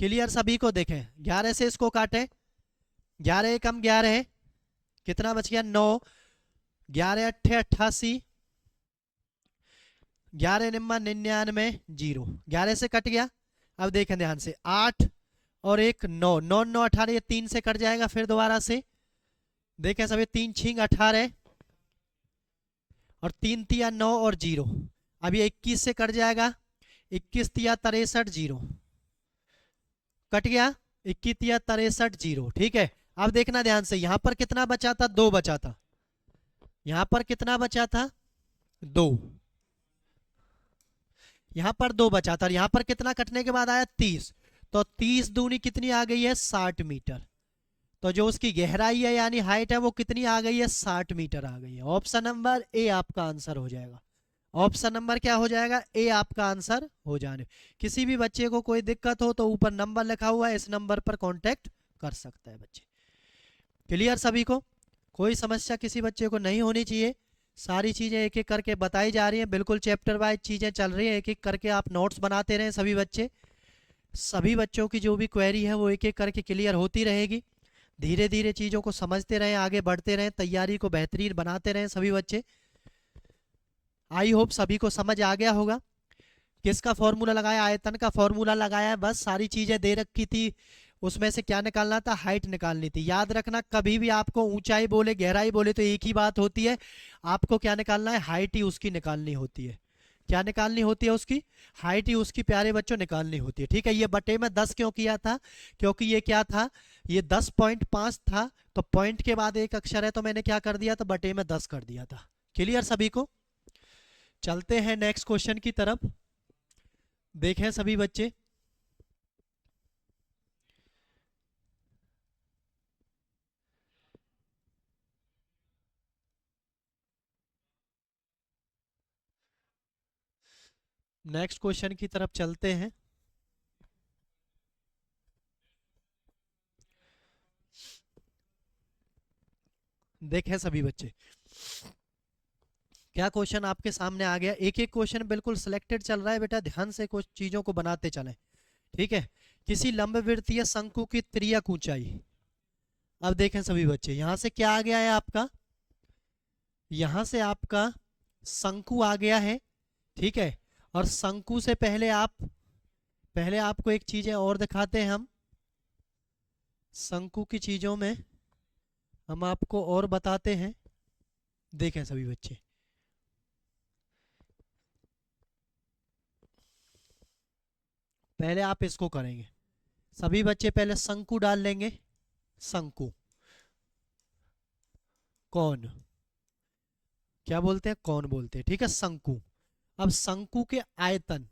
Speaker 1: क्लियर सभी को? देखें 11 से इसको काटे, 11 कम 11 है, कितना बच गया, 9, 11 अट्ठे 88, 11 निम्मा 99, 0, 11 से कट गया। अब देखें ध्यान से, 8 और 1 9, 9 9 18, ये 3 से कट जाएगा। फिर दोबारा से देखें सभी, 3 छिंग 18 और 3 तिया 9 और 0। अब ये 21 से कट जाएगा, 21 तिया 63, 0 कट गया, 21 तिया 63, 0। ठीक है, अब देखना ध्यान से, यहां पर कितना बचा था, 2 बचा था, यहां पर कितना बचा था, 2, यहां पर 2 बचा था, और यहां पर कितना कटने के बाद आया, 30। तो 30 दूनी कितनी आ गई है, 60 मीटर। तो जो उसकी गहराई है यानी हाइट है वो कितनी आ गई है, 60 मीटर आ गई है। ऑप्शन नंबर ए आपका आंसर हो जाएगा। ऑप्शन नंबर क्या हो जाएगा, ए आपका आंसर हो जाने। किसी भी बच्चे को कोई दिक्कत हो तो ऊपर नंबर लिखा हुआ है, इस नंबर पर कांटेक्ट कर सकता है बच्चे। क्लियर सभी को? कोई समस्या किसी बच्चे को नहीं होनी चाहिए। सारी चीजें एक एक करके बताई जा रही हैं, बिल्कुल चैप्टर वाइज चीजें चल रही हैं, एक एक करके आप नोट्स बनाते रहें सभी बच्चे। सभी बच्चों की जो भी क्वेरी है वो एक एक करके क्लियर होती रहेगी। धीरे धीरे चीज़ों को समझते रहें, आगे बढ़ते रहें, तैयारी को बेहतरीन बनाते रहें सभी बच्चे। आई होप सभी को समझ आ गया होगा। किसका फॉर्मूला लगाया, आयतन का फॉर्मूला लगाया है, बस सारी चीज़ें दे रखी थी, उसमें से क्या निकालना था, हाइट निकालनी थी। याद रखना, कभी भी आपको ऊंचाई बोले गहराई बोले तो एक ही बात होती है, आपको क्या निकालना है, हाइट ही उसकी निकालनी होती है। क्या निकालनी होती है, उसकी हाइट ही उसकी प्यारे बच्चों निकालनी होती है। ठीक है, ये बटे में 10 क्यों किया था, क्योंकि ये क्या था, ये 10.5 था, तो पॉइंट के बाद एक अक्षर है तो मैंने क्या कर दिया था, बटे में 10 कर दिया था। क्लियर सभी को? चलते हैं नेक्स्ट क्वेश्चन की तरफ। देखें सभी बच्चे, नेक्स्ट क्वेश्चन की तरफ चलते हैं। देखें सभी बच्चे, क्या क्वेश्चन आपके सामने आ गया। एक एक क्वेश्चन बिल्कुल सिलेक्टेड चल रहा है बेटा, ध्यान से कुछ चीजों को बनाते चलें। ठीक है, किसी लंबवृत्तीय शंकु की त्रियक ऊंचाई। अब देखें सभी बच्चे, यहां से क्या आ गया है आपका, यहां से आपका शंकु आ गया है। ठीक है, और शंकु से पहले आपको एक चीजें और दिखाते हैं हम। शंकु की चीजों में हम आपको और बताते हैं। देखें सभी बच्चे, पहले आप इसको करेंगे सभी बच्चे, पहले शंकु डाल लेंगे। शंकु, कौन, क्या बोलते हैं, कौन बोलते हैं। ठीक है, शंकु। अब शंकु के आयतन,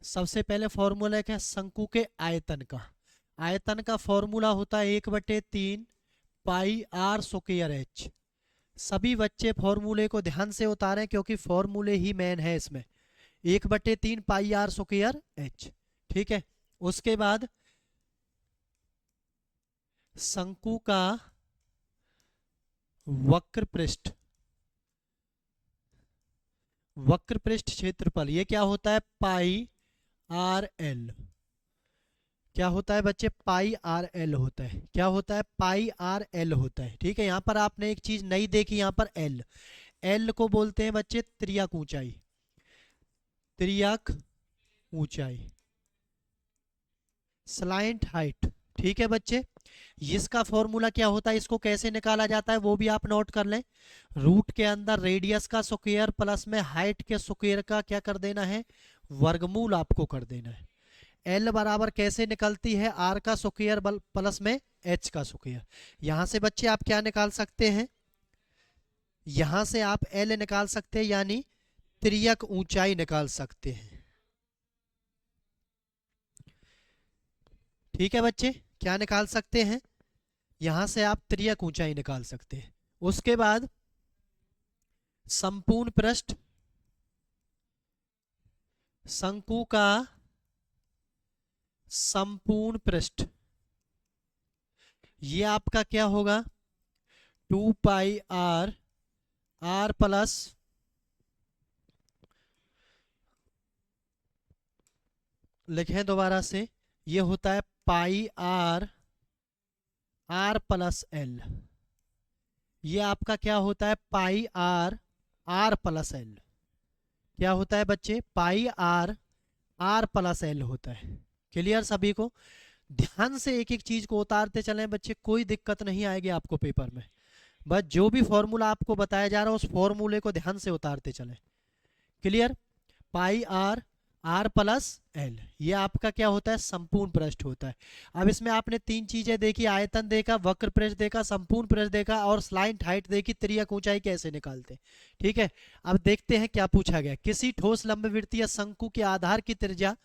Speaker 1: सबसे पहले फॉर्मूला क्या है, शंकु के आयतन का। आयतन का फॉर्मूला होता है 1/3 पाई आर स्क्वायर एच। सभी बच्चे फॉर्मूले को ध्यान से उतारें क्योंकि फॉर्मूले ही मेन है इसमें। 1/3 पाई आर स्क्वायर एच। ठीक है, उसके बाद शंकु का वक्र पृष्ठ, वक्र पृष्ठ क्षेत्रफल, ये क्या होता है, पाई आर एल। क्या होता है बच्चे, पाई आर एल होता है। क्या होता है, पाई आर एल होता है। ठीक है, यहां पर आपने एक चीज नई देखी, यहां पर एल, एल को बोलते हैं बच्चे त्रियक ऊंचाई। त्रियक ऊंचाई, स्लाइंट हाइट। ठीक है बच्चे, इसका फॉर्मूला क्या होता है, इसको कैसे निकाला जाता है वो भी आप नोट कर लें। रूट के अंदर रेडियस का स्क्वायर प्लस में हाइट के स्क्वायर का क्या कर देना है, वर्गमूल आपको कर देना है। एल बराबर कैसे निकलती है, आर का स्क्वायर प्लस में एच का स्क्वायर। यहां से बच्चे आप क्या निकाल सकते हैं, यहां से आप एल निकाल सकते हैं, यानी त्रियक ऊंचाई निकाल सकते हैं। ठीक है बच्चे, क्या निकाल सकते हैं, यहां से आप त्रियक ऊंचाई निकाल सकते हैं। उसके बाद संपूर्ण पृष्ठ, शंकु का संपूर्ण पृष्ठ, ये आपका क्या होगा, 2 पाई आर, आर प्लस लिखें दोबारा से, ये होता है pi r, r plus l. ये आपका क्या होता है, pi r, r plus L. क्या होता है बच्चे, पाई आर, आर प्लस एल होता है। क्लियर सभी को, ध्यान से एक एक चीज को उतारते चलें बच्चे, कोई दिक्कत नहीं आएगी आपको पेपर में। बस जो भी फॉर्मूला आपको बताया जा रहा है उस फॉर्मूले को ध्यान से उतारते चलें। Clear, pi r, r plus l, ये आपका क्या होता है, संपूर्ण पृष्ठ होता है। अब इसमें आपने तीन चीजें देखी, आयतन देखा, वक्र पृष्ठ देखा, संपूर्ण पृष्ठ देखा और स्लाइंट हाइट देखी, त्रियक ऊंचाई कैसे निकालते। ठीक है, अब देखते हैं क्या पूछा गया। किसी ठोस लंबवृत्तीय शंकु के आधार की त्रिज्या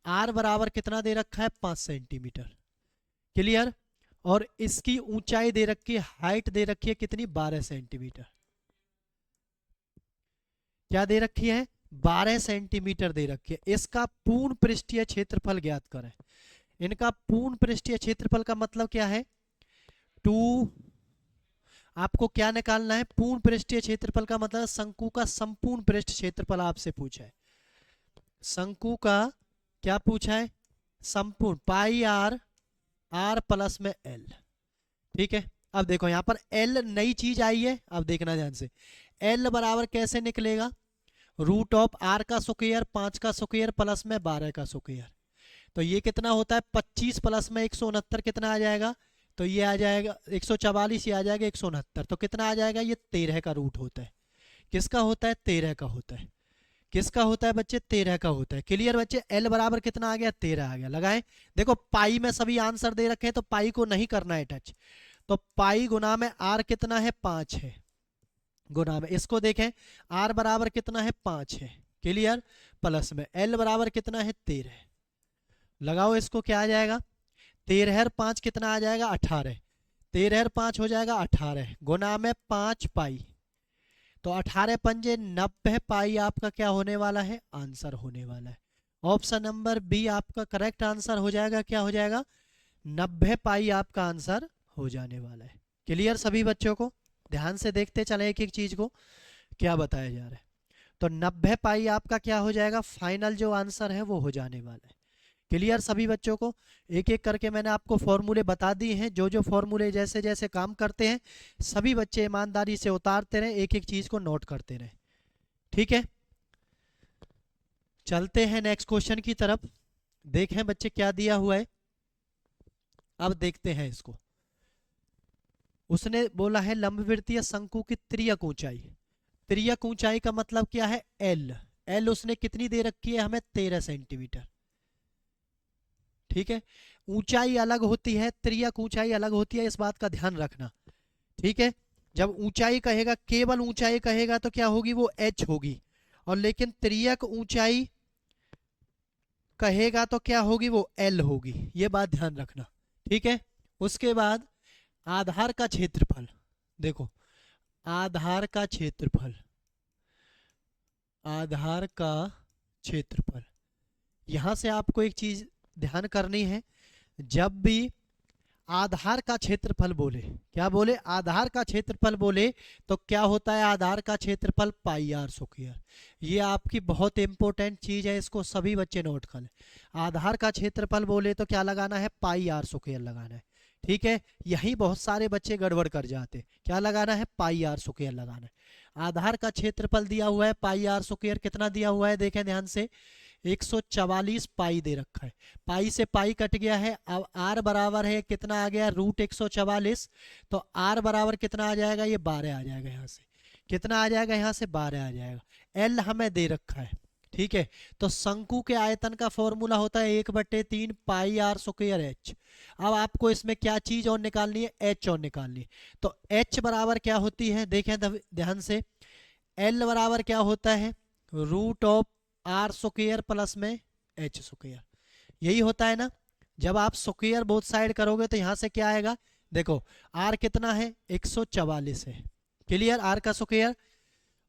Speaker 1: आर बराबर कितना दे रखा है, 5 सेंटीमीटर। क्लियर, और इसकी ऊंचाई दे रखी है, हाइट दे रखी है कितनी, 12 सेंटीमीटर। क्या दे रखी है, 12 सेंटीमीटर दे रखी है। इसका पूर्ण पृष्ठीय क्षेत्रफल ज्ञात करें। इनका पूर्ण पृष्ठीय क्षेत्रफल का मतलब क्या है, 2, आपको क्या निकालना है, पूर्ण पृष्ठीय क्षेत्रफल का मतलब शंकु का संपूर्ण पृष्ठ क्षेत्रफल आपसे पूछा है। शंकु का क्या पूछा है, संपूर्ण, पाई आर, आर प्लस में एल। ठीक है, अब देखो यहां पर एल नई चीज आई है, अब देखना ध्यान से। एल बराबर कैसे निकलेगा, रूट ऑफ आर का स्क्वायर, 5 का स्क्वायर प्लस में 12 का स्क्वायर। तो ये कितना होता है, 25 प्लस में 169 कितना आ जाएगा, तो ये आ जाएगा 144, ये आ जाएगा 169, तो कितना आ जाएगा, ये 13 का रूट होता है। किसका होता है, 13 का होता है। किसका होता है बच्चे, 13 का होता है। क्लियर बच्चे, एल बराबर कितना आ गया, 13 आ गया। लगाएं, देखो पाई में सभी आंसर दे रखे हैं तो पाई को नहीं करना है टच। तो पाई गुना में आर कितना है, 5 है, गुना में इसको देखें, आर बराबर कितना है, 5 है। क्लियर, प्लस में एल बराबर कितना है, 13। लगाओ इसको, क्या आ जाएगा, 13 और 5 कितना आ जाएगा, 18। 13 और 5 हो जाएगा 18, गुना में 5 पाई, तो 18 पंजे 90 पाई आपका क्या होने वाला है, आंसर होने वाला है। ऑप्शन नंबर बी आपका करेक्ट आंसर हो जाएगा। क्या हो जाएगा, 90 पाई आपका आंसर हो जाने वाला है। क्लियर सभी बच्चों को, ध्यान से देखते चले एक एक चीज को क्या बताया जा रहा है। तो 90 पाई आपका क्या हो जाएगा, फाइनल जो आंसर है वो हो जाने वाला है। क्लियर सभी बच्चों को, एक एक करके मैंने आपको फॉर्मूले बता दिए हैं। जो जो फॉर्मूले जैसे जैसे काम करते हैं सभी बच्चे ईमानदारी से उतारते रहे, एक एक चीज को नोट करते रहे। ठीक है, चलते हैं नेक्स्ट क्वेश्चन की तरफ। देखें बच्चे क्या दिया हुआ है, अब देखते हैं इसको। उसने बोला है लंबवृत्तीय शंकु की त्रियक ऊंचाई। त्रियक ऊंचाई का मतलब क्या है, एल। एल उसने कितनी दे रखी है हमें, 13 सेंटीमीटर। ठीक है, ऊंचाई अलग होती है, त्रियक ऊंचाई अलग होती है, इस बात का ध्यान रखना। ठीक है, जब ऊंचाई कहेगा, केवल ऊंचाई कहेगा तो क्या होगी, वो एच होगी, और लेकिन त्रियक ऊंचाई कहेगा तो क्या होगी, वो एल होगी। ये बात ध्यान रखना। ठीक है, उसके बाद आधार का क्षेत्रफल, देखो आधार का क्षेत्रफल, आधार का क्षेत्रफल, यहां से आपको एक चीज ध्यान करनी है। जब भी आधार का क्षेत्रफल बोले, क्या बोले, आधार का क्षेत्रफल बोले, तो क्या होता है, आधार का क्षेत्रफल पाई आर स्क्वायर। ये आपकी बहुत इंपॉर्टेंट चीज है, इसको सभी बच्चे नोट कर लें। आधार का क्षेत्रफल बोले तो क्या लगाना है, पाई आर स्क्वायर लगाना है। ठीक है, यही बहुत सारे बच्चे गड़बड़ कर जाते। क्या लगाना है, पाई आर स्क्वायर लगाना है। आधार का क्षेत्रफल दिया हुआ है, पाई आर स्क्वायर कितना दिया हुआ है, देखें ध्यान से, 144 पाई दे रखा है। पाई से पाई कट गया है, अब आर बराबर है कितना आ गया, रूट 144। तो आर बराबर कितना आ जाएगा, ये 12 आ जाएगा। यहाँ से कितना आ जाएगा, यहाँ से 12 आ जाएगा। एल हमें दे रखा है, ठीक है। तो शंकु के आयतन का फॉर्मूला होता है 1/3 पाई आर स्क्वायर एच। अब आपको इसमें क्या चीज और निकालनी है, एच और निकालनी है। तो एच बराबर क्या होती है, देखें ध्यान से, एल बराबर क्या होता है, root of r square plus में एच स्क्वायर, यही होता है ना। जब आप स्क्वायर बोथ साइड करोगे तो यहां से क्या आएगा, देखो आर कितना है, 144 है, क्लियर, आर का स्क्वायर।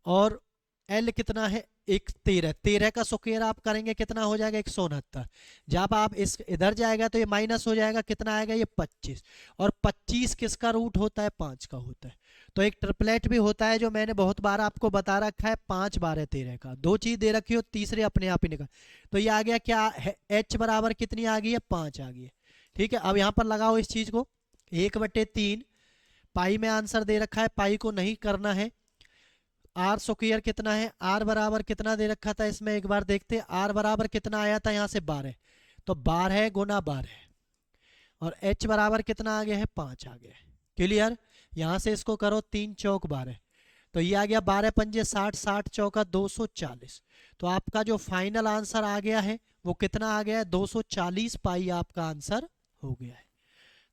Speaker 1: और एल कितना है, 13, 13 का स्क्वायर आप करेंगे कितना हो जाएगा, 169। जब आप इस इधर जाएगा तो ये माइनस हो जाएगा, कितना आएगा, ये 25। और 25 किसका रूट होता है, 5 का होता है। तो एक ट्रिपलेट भी होता है जो मैंने बहुत बार आपको बता रखा है, 5 12 13 का। दो चीज दे रखी हो, तीसरे अपने आप ही निकाल। तो ये आ गया क्या है, एच बराबर कितनी आ गई है, 5 आ गई है। ठीक है, अब यहाँ पर लगाओ इस चीज को, 1/3 पाई में आंसर दे रखा है, पाई को नहीं करना है। आर स्क्वायर कितना है, आर बराबर कितना दे रखा था इसमें, एक बार देखते, आर बराबर कितना आया था यहाँ से 12, तो 12 गुना 12। और एच बराबर कितना आ गया है, 5 आ गया है, क्लियर। यहाँ से इसको करो 3 चौक 12, तो ये आ गया 12 पंजे 60, 60 चौका 240। तो आपका जो फाइनल आंसर आ गया है वो कितना आ गया है, 240 पाई आपका आंसर हो गया है।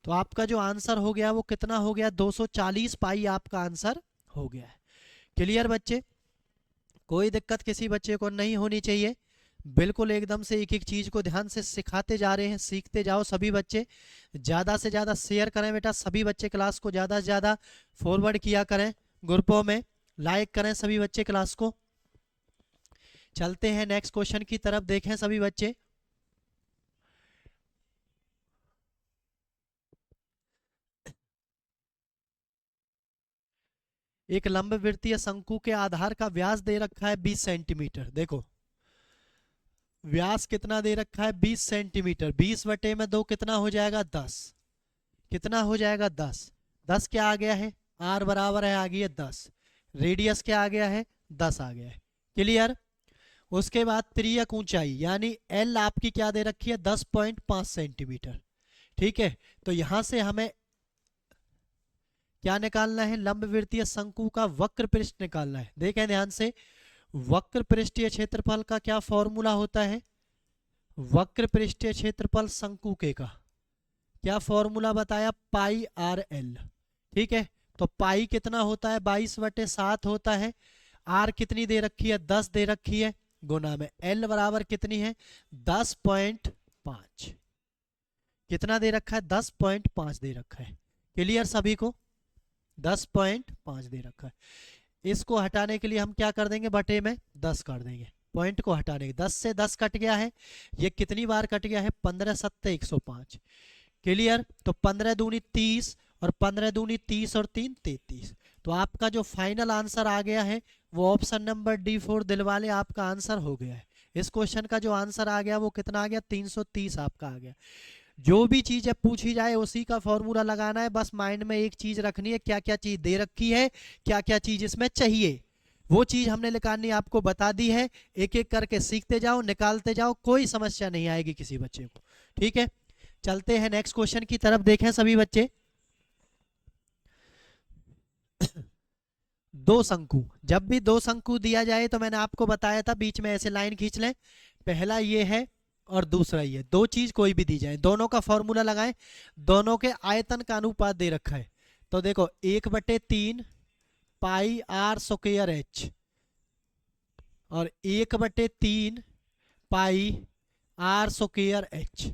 Speaker 1: तो आपका जो आंसर हो गया वो कितना हो गया, 240 पाई आपका आंसर हो गया है। क्लियर बच्चे, कोई दिक्कत किसी बच्चे को नहीं होनी चाहिए। बिल्कुल एकदम से एक एक चीज को ध्यान से सिखाते जा रहे हैं, सीखते जाओ सभी बच्चे। ज्यादा से ज्यादा शेयर करें बेटा, सभी बच्चे क्लास को ज्यादा से ज्यादा फॉरवर्ड किया करें, ग्रुपों में लाइक करें सभी बच्चे क्लास को। चलते हैं नेक्स्ट क्वेश्चन की तरफ, देखें सभी बच्चे। एक लंबवृत्तीय शंकु के आधार का व्यास दे रखा है 20 सेंटीमीटर। देखो व्यास कितना दे रखा है, 20 सेंटीमीटर। 20/2 कितना हो जाएगा, 10। कितना हो जाएगा, 10। 10 क्या आ गया है, आर बराबर है आ गई है 10। रेडियस क्या आ गया है, 10 आ गया है, क्लियर। उसके बाद त्रियक ऊंचाई यानी एल आपकी क्या दे रखी है, 10.5 सेंटीमीटर। ठीक है, तो यहां से हमें क्या निकालना है, लंबवृत्तीय शंकु का वक्र पृष्ठ निकालना है। देखें ध्यान से, वक्र पृष्ठीय क्षेत्रफल का क्या फॉर्मूला होता है, वक्र पृष्ठीय क्षेत्रफल शंकु के का क्या फॉर्मूला बताया, पाई आर एल। ठीक है, तो पाई कितना होता है, 22/7 होता है। आर कितनी दे रखी है, 10 दे रखी है, गुना में एल बराबर कितनी है, 10.5। कितना दे रखा है, 10.5 दे रखा है, क्लियर सभी को, 10.5 दे रखा है। इसको हटाने के लिए हम क्या कर देंगे, बटे में 10 कर देंगे, पॉइंट को हटाने के 10 से 10 कट गया है। ये कितनी बार कट गया है, 15 7 105, क्लियर। तो 15 दूनी 30 और 15 दूनी 30 और 3 33। तो आपका जो फाइनल आंसर आ गया है वो ऑप्शन नंबर D4 दिलवाले आपका आंसर हो गया है। इस क्वेश्चन का जो आंसर आ गया वो कितना आ गया, 330 आपका आ गया। जो भी चीज पूछी जाए उसी का फॉर्मूला लगाना है, बस माइंड में एक चीज रखनी है, क्या क्या चीज दे रखी है, क्या क्या चीज इसमें चाहिए, वो चीज हमने निकालनी आपको बता दी है। एक एक करके सीखते जाओ, निकालते जाओ, कोई समस्या नहीं आएगी किसी बच्चे को। ठीक है, चलते हैं नेक्स्ट क्वेश्चन की तरफ, देखें सभी बच्चे। दो शंकु, जब भी दो शंकु दिया जाए तो मैंने आपको बताया था बीच में ऐसे लाइन खींच लें, पहला ये है और दूसरा ये, दो चीज कोई भी दी जाए, दोनों का फॉर्मूला लगाएं। दोनों के आयतन का अनुपात दे रखा है, तो देखो 1/3 पाई आर स्क्वायर एच और 1/3 पाई आर स्क्वायर एच,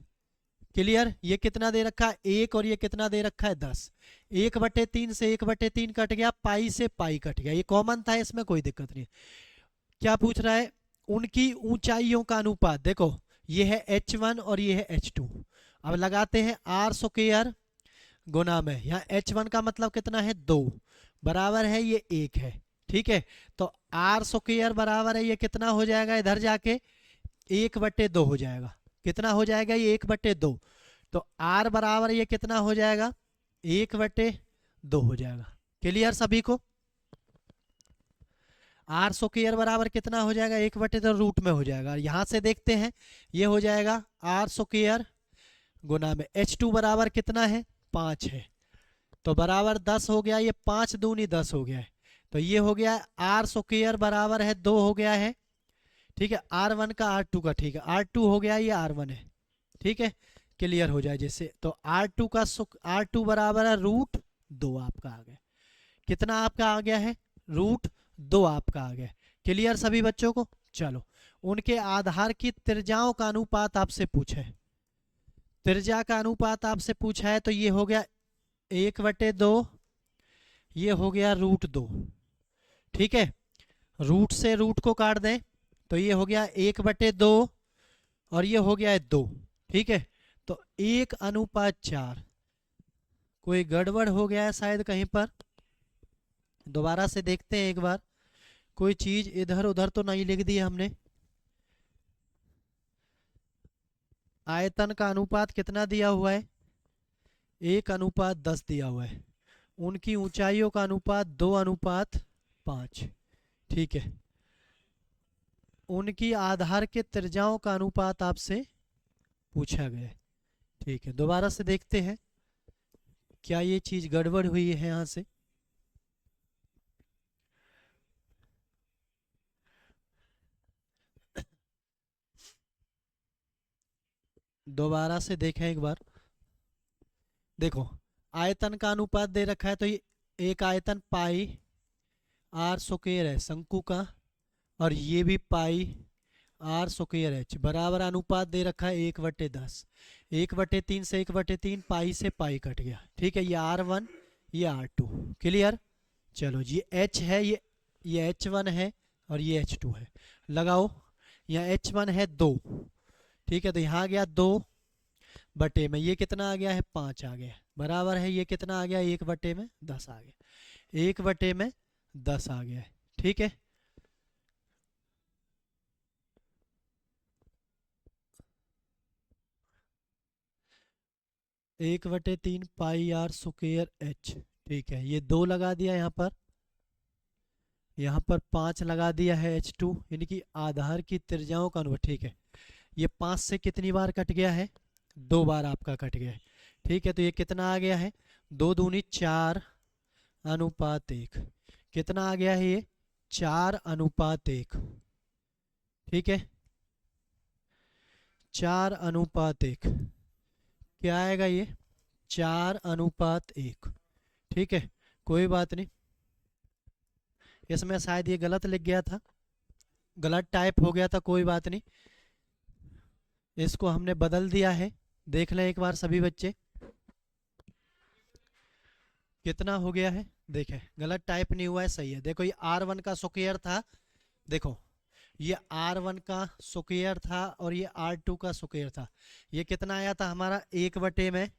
Speaker 1: क्लियर। ये कितना दे रखा है, 1 और ये कितना दे रखा है, 10। 1/3 से 1/3 कट गया, पाई से पाई कट गया, ये कॉमन था, इसमें कोई दिक्कत नहीं। क्या पूछ रहा है, उनकी ऊंचाइयों का अनुपात। देखो ये है H1 और ये है H2। अब लगाते हैं आर स्क्वायर गुना में, यहाँ H1 का मतलब कितना है, 2 बराबर है ये 1 है। ठीक है, तो आर स्क्वायर बराबर है ये कितना हो जाएगा, इधर जाके 1/2 हो जाएगा। कितना हो जाएगा, ये 1/2। तो आर बराबर ये कितना हो जाएगा, 1/2 हो जाएगा। क्लियर सभी को? आर स्क्वायर बराबर कितना हो जाएगा? 1/2 रूट में हो जाएगा। यहां से देखते हैं, ये हो जाएगा आर स्क्वायर गुना में H2 बराबर कितना है? 5 है, तो बराबर 10 हो गया। ये 5 दूनी 10 हो गया है, तो ये हो गया आर स्क्वायर बराबर है 2 हो गया है। ठीक है, R1 का R2 का, ठीक है, R2 हो गया, ये R1 है। ठीक है, क्लियर हो जाए जैसे, तो R2 का R2 बराबर है √2 आपका आ गया। कितना आपका आ गया है? √2 आपका आ गया। क्लियर सभी बच्चों को? चलो, उनके आधार की त्रिज्याओं का अनुपात आपसे पूछा है। त्रिज्या का अनुपात आपसे पूछा है, तो ये हो गया 1/2, ये हो गया √2। ठीक है, रूट से रूट को काट दें तो ये हो गया 1/2 और ये हो गया है 2। ठीक है, तो 1:4। कोई गड़बड़ हो गया है शायद कहीं पर, दोबारा से देखते हैं एक बार। कोई चीज इधर उधर तो नहीं लिख दी हमने। आयतन का अनुपात कितना दिया हुआ है? 1:10 दिया हुआ है। उनकी ऊंचाइयों का अनुपात 2:5। ठीक है, उनकी आधार के त्रिज्याओं का अनुपात आपसे पूछा गया है। ठीक है, दोबारा से देखते हैं क्या ये चीज गड़बड़ हुई है यहां से। दोबारा से देखें एक बार। देखो, आयतन का अनुपात दे रखा है, तो ये एक आयतन पाई आर स्क्वायर है शंकु का, और ये भी पाई आर स्क्वायर एच बराबर अनुपात दे रखा है 1/10। 1/3 से 1/3, पाई से पाई कट गया। ठीक है, ये R1, ये R2। क्लियर? चलो जी, H है, ये H1 है और ये H2 है। लगाओ, यहाँ H1 है 2। ठीक है, तो यहाँ आ गया 2 में, ये कितना आ गया है? 5 आ गया, बराबर है, ये कितना आ गया? 1/10 आ गया। 1/10 आ गया है। ठीक है, 1/3 पाई आर स्क्वायर एच। ठीक है, ये 2 लगा दिया यहाँ पर 5 लगा दिया है H2, यानी कि आधार की त्रिज्याओं का अनुपात। ठीक है, ये 5 से कितनी बार कट गया है? 2 बार आपका कट गया है। ठीक है, तो ये कितना आ गया है? 2 दूनी 4:1। कितना आ गया है ये? 4:1। ठीक है, 4:1 क्या आएगा ये? 4:1। ठीक है, कोई बात नहीं, इसमें शायद ये गलत लिख गया था, गलत टाइप हो गया था, कोई बात नहीं, इसको हमने बदल दिया है। देख लें एक बार सभी बच्चे, कितना हो गया है? देखें, गलत टाइप नहीं हुआ है, सही है। देखो, ये R1 का स्क्वायर था, देखो ये R1 का स्क्वायर था और ये R2 का स्क्वायर था। ये कितना आया था हमारा? 1/में,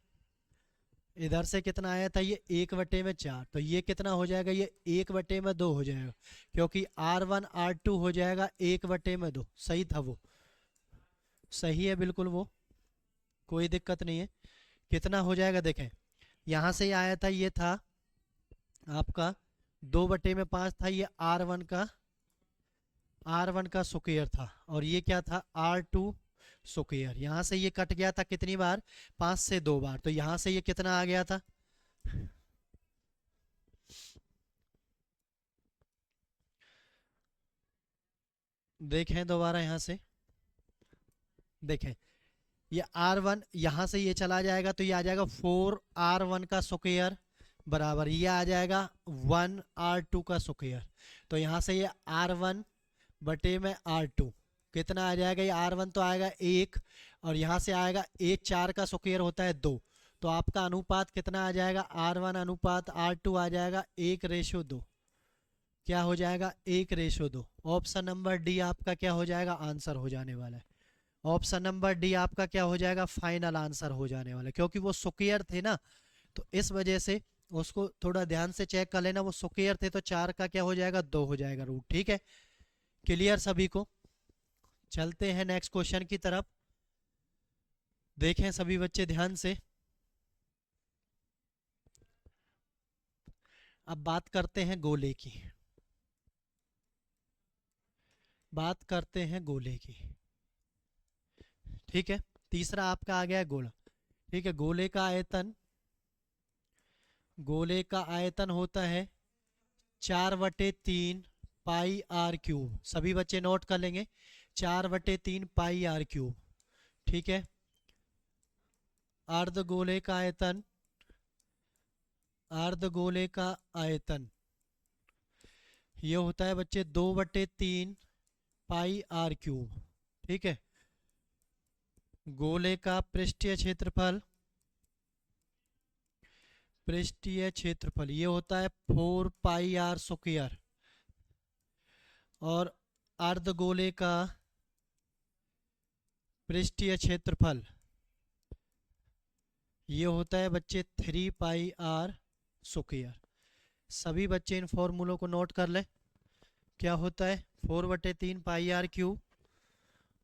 Speaker 1: इधर से कितना आया था? ये 1/4। तो ये कितना हो जाएगा? ये 1/2 हो जाएगा, क्योंकि R1 R2 हो जाएगा 1/2। सही था वो, सही है बिल्कुल वो, कोई दिक्कत नहीं है। कितना हो जाएगा? देखें, यहाँ से आया था, ये था आपका 2/5 था, ये R1 का स्क्वायर था, और ये क्या था? R2 square. यहाँ से ये कट गया था कितनी बार? 5 से 2 बार, तो यहाँ से ये कितना आ गया था? देखें दोबारा यहाँ से, देखें, ये R1 यहाँ से ये चला जाएगा, तो ये आ जाएगा 4R1 का स्क्वायर बराबर, ये आ जाएगा 1R2 का स्क्वायर। तो यहाँ से ये R1 में R2 कितना आ जाएगा? ये R1 तो आएगा 1, और यहाँ से आएगा 4 का स्क्वायर होता है 2, तो आपका अनुपात कितना आ जाएगा? R1:R2 आ जाएगा 1:2। क्या हो जाएगा? 1:2। ऑप्शन नंबर डी आपका क्या हो जाएगा? आंसर हो जाने वाला है। ऑप्शन नंबर डी आपका क्या हो जाएगा? फाइनल आंसर हो जाने वाला है, क्योंकि वो स्क्वायर थे ना, तो इस वजह से उसको थोड़ा ध्यान से चेक कर लेना, वो स्क्वायर थे, तो 4 का क्या हो जाएगा? 2 हो जाएगा रूट। ठीक है, क्लियर सभी को? चलते हैं नेक्स्ट क्वेश्चन की तरफ। देखें सभी बच्चे ध्यान से, अब बात करते हैं गोले की। बात करते हैं गोले की। ठीक है, तीसरा आपका आ गया है गोला। ठीक है, गोले का आयतन, गोले का आयतन होता है 4/3 पाई आर क्यूब। सभी बच्चे नोट कर लेंगे, 4/3 पाई आर क्यूब। ठीक है, अर्धगोले का आयतन, अर्धगोले का आयतन ये होता है बच्चे 2/3 पाई आर क्यूब। ठीक है, गोले का पृष्ठीय क्षेत्रफल, पृष्ठीय क्षेत्रफल ये होता है 4 पाई आर स्क्वायर। और अर्धगोले का पृष्ठीय क्षेत्रफल ये होता है बच्चे 3 पाई आर स्क्वायर। सभी बच्चे इन फॉर्मूलों को नोट कर लें। क्या होता है 4/3 पाई आर क्यूब,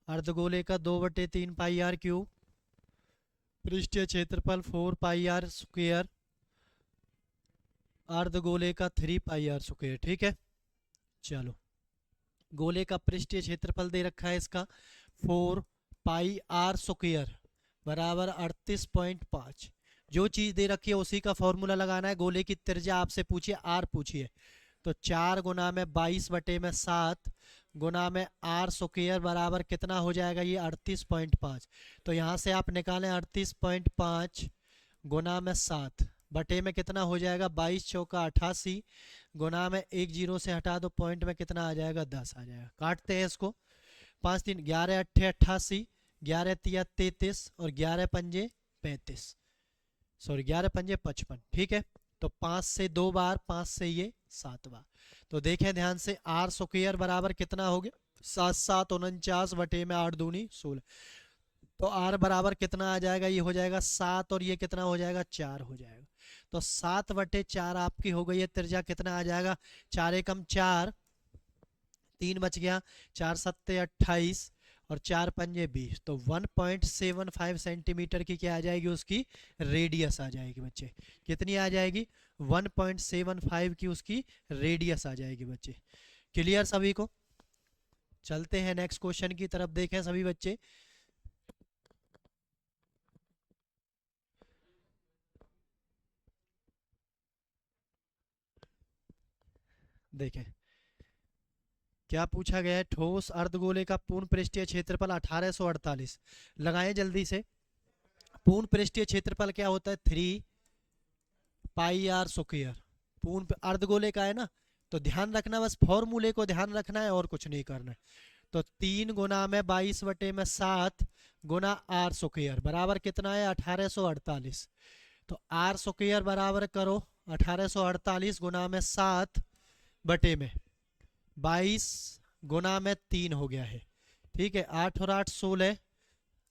Speaker 1: अर्धगोले का 2/3 पाई आर क्यूब, पृष्ठीय क्षेत्रफल 4 पाई आर स्क्वायर, अर्धगोले का 3 पाई आर स्क्वायर। ठीक है, चलो गोले का पृष्ठीय क्षेत्रफल दे रखा है इसका 4 पाई आर स्क्वायर बराबर 38.5। जो चीज़ दे रखी है उसी का फॉर्मूला लगाना है। गोले की त्रिज्या आपसे पूछिए, आर पूछिए, तो 4 गुना में 22/7 गुना में आर स्क्वायर बराबर कितना हो जाएगा, ये 38.5। तो यहाँ से आप निकालें 38.5 गुना में 7 बटे में कितना हो जाएगा, 22 चौका 88 गुना में 1 जीरो से हटा दो, पॉइंट में कितना आ जाएगा, 10 आ जाएगा। काटते हैं इसको, 5 3 11 8 88, 11 तिया 33 और 11 पंजे 35, सॉरी 11 पंजे 55। ठीक है, तो 5 से 2 बार, 5 से ये 7 बार। तो देखें ध्यान से, आर स्क्वायर बराबर कितना हो गया, 7 7 49 बटे में 8 दूनी 16। तो आर बराबर कितना आ जाएगा, ये हो जाएगा 7 और ये कितना हो जाएगा, 4 हो जाएगा। तो 7/4 आपकी हो गई है त्रिज्या। कितना आ जाएगा, 4 एकम 4, 3 बच गया, 4 सत्ते 28 और 4 पंजे 20। तो 1.75 सेंटीमीटर की क्या आ जाएगी, उसकी रेडियस आ जाएगी बच्चे। कितनी आ जाएगी, 1.75 की उसकी रेडियस आ जाएगी बच्चे। क्लियर सभी को। चलते हैं नेक्स्ट क्वेश्चन की तरफ, देखें सभी बच्चे। देखें क्या पूछा गया है, ठोस अर्धगोले का पूर्ण पृष्ठीय क्षेत्रफल 1848। लगाएं जल्दी से। पूर्ण पृष्ठीय क्षेत्रफल क्या होता है, 3 पाई आर स्क्वायर। पूर्ण अर्धगोले का है ना, तो ध्यान रखना, बस फॉर्मूले को ध्यान रखना है और कुछ नहीं करना है। तो 3 गुना में 22/7 गुना आर स्क्वायर बराबर कितना है, 1848। तो आर स्क्वायर बराबर करो 1848 गुना में 7 बटे में 22 गुना में 3 हो गया है। ठीक है, 8 और 8 16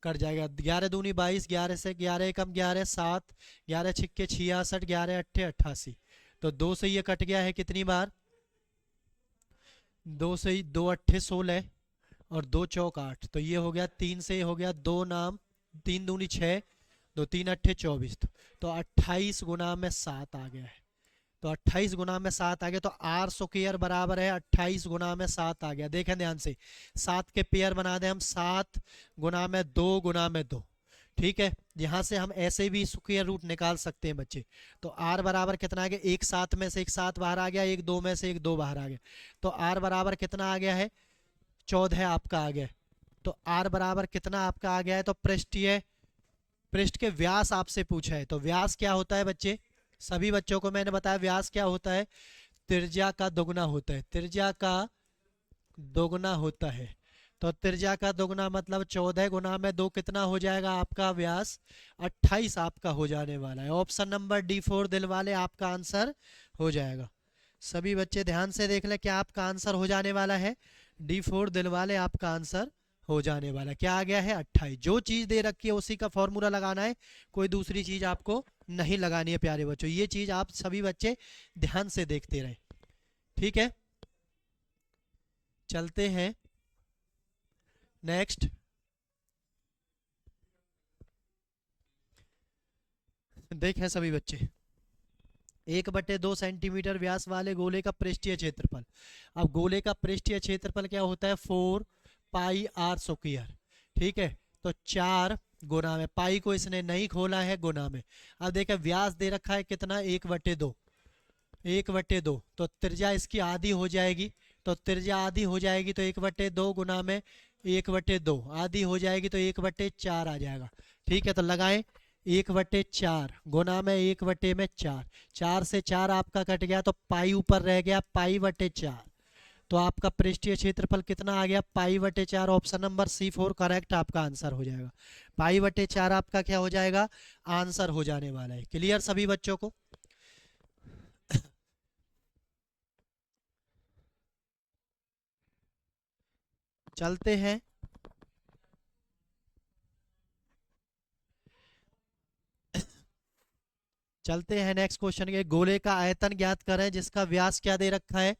Speaker 1: कट जाएगा, 11 दूनी 22, 11 से 11 कम 11 7, 11 छिक्के 66, 11 अट्ठे 88। तो 2 से ये कट गया है कितनी बार, 2 से ही 2 अट्ठे 16 और 2 चौक 8। तो ये हो गया 3 से हो गया 2 नाम, 3 दूनी 6, 2 3 अट्ठे 24। तो 28 गुना में 7 आ गया है। तो 28 गुना में 7 आ गया, तो आर स्क्वायर बराबर है 28 गुना में 7 आ गया। देखें ध्यान से, 7 के पेयर बना दें हम, 7 गुना में 2 गुना में 2। ठीक है, यहाँ से हम ऐसे भी स्क्वायर रूट निकाल सकते हैं बच्चे। तो आर बराबर कितना आ गया, एक 7 में से एक 7 बाहर आ गया, एक 2 में से एक 2 बाहर आ गया। तो आर बराबर कितना आ गया है, 14 आपका आ गया। तो आर बराबर कितना आपका आ गया है, तो पृष्ठीय, पृष्ठ के व्यास आपसे पूछा है। तो व्यास क्या होता है बच्चे, सभी बच्चों को मैंने बताया व्यास क्या होता है, त्रिज्या का दोगुना होता है, त्रिज्या का दोगुना होता है। तो त्रिज्या का दोगुना मतलब 14 गुना में 2 कितना हो जाएगा आपका व्यास, 28 आपका हो जाने वाला है। ऑप्शन नंबर D4 दिल वाले आपका आंसर हो जाएगा। सभी बच्चे ध्यान से देख लें, क्या आपका आंसर हो जाने वाला है, D4 दिल वाले आपका आंसर हो जाने वाला। क्या आ गया है, 28। जो चीज़ दे रखी है उसी का फॉर्मूला लगाना है, कोई दूसरी चीज़ आपको नहीं लगानी है प्यारे बच्चों। ये चीज़ आप सभी बच्चे ध्यान से देखते रहे। ठीक है, चलते हैं नेक्स्ट। देखें सभी बच्चे, 1/2 सेंटीमीटर व्यास वाले गोले का पृष्ठीय क्षेत्रफल। अब गोले का पृष्ठीय क्षेत्रफल क्या होता है 4 पाई आर स्क्वायर। ठीक है, तो 4 गुना में, पाई को इसने नहीं खोला है, गुना में। अब देखिए व्यास दे रखा है कितना 1/2, 1/2, तो त्रिज्या इसकी आधी हो जाएगी। तो त्रिज्या आधी हो जाएगी तो 1/2 गुना में 1/2 आधी हो जाएगी तो 1/4 आ जाएगा। ठीक है, तो लगाएं 1/4 गुना में 1/4, 4 से 4 आपका कट गया तो पाई ऊपर रह गया, पाई/4। तो आपका पृष्ठीय क्षेत्रफल कितना आ गया पाई/4। ऑप्शन नंबर C4 करेक्ट आपका आंसर हो जाएगा। पाई/4 आपका क्या हो जाएगा, आंसर हो जाने वाला है। क्लियर सभी बच्चों को? चलते हैं चलते हैं नेक्स्ट क्वेश्चन के। गोले का आयतन ज्ञात करें जिसका व्यास क्या दे रखा है,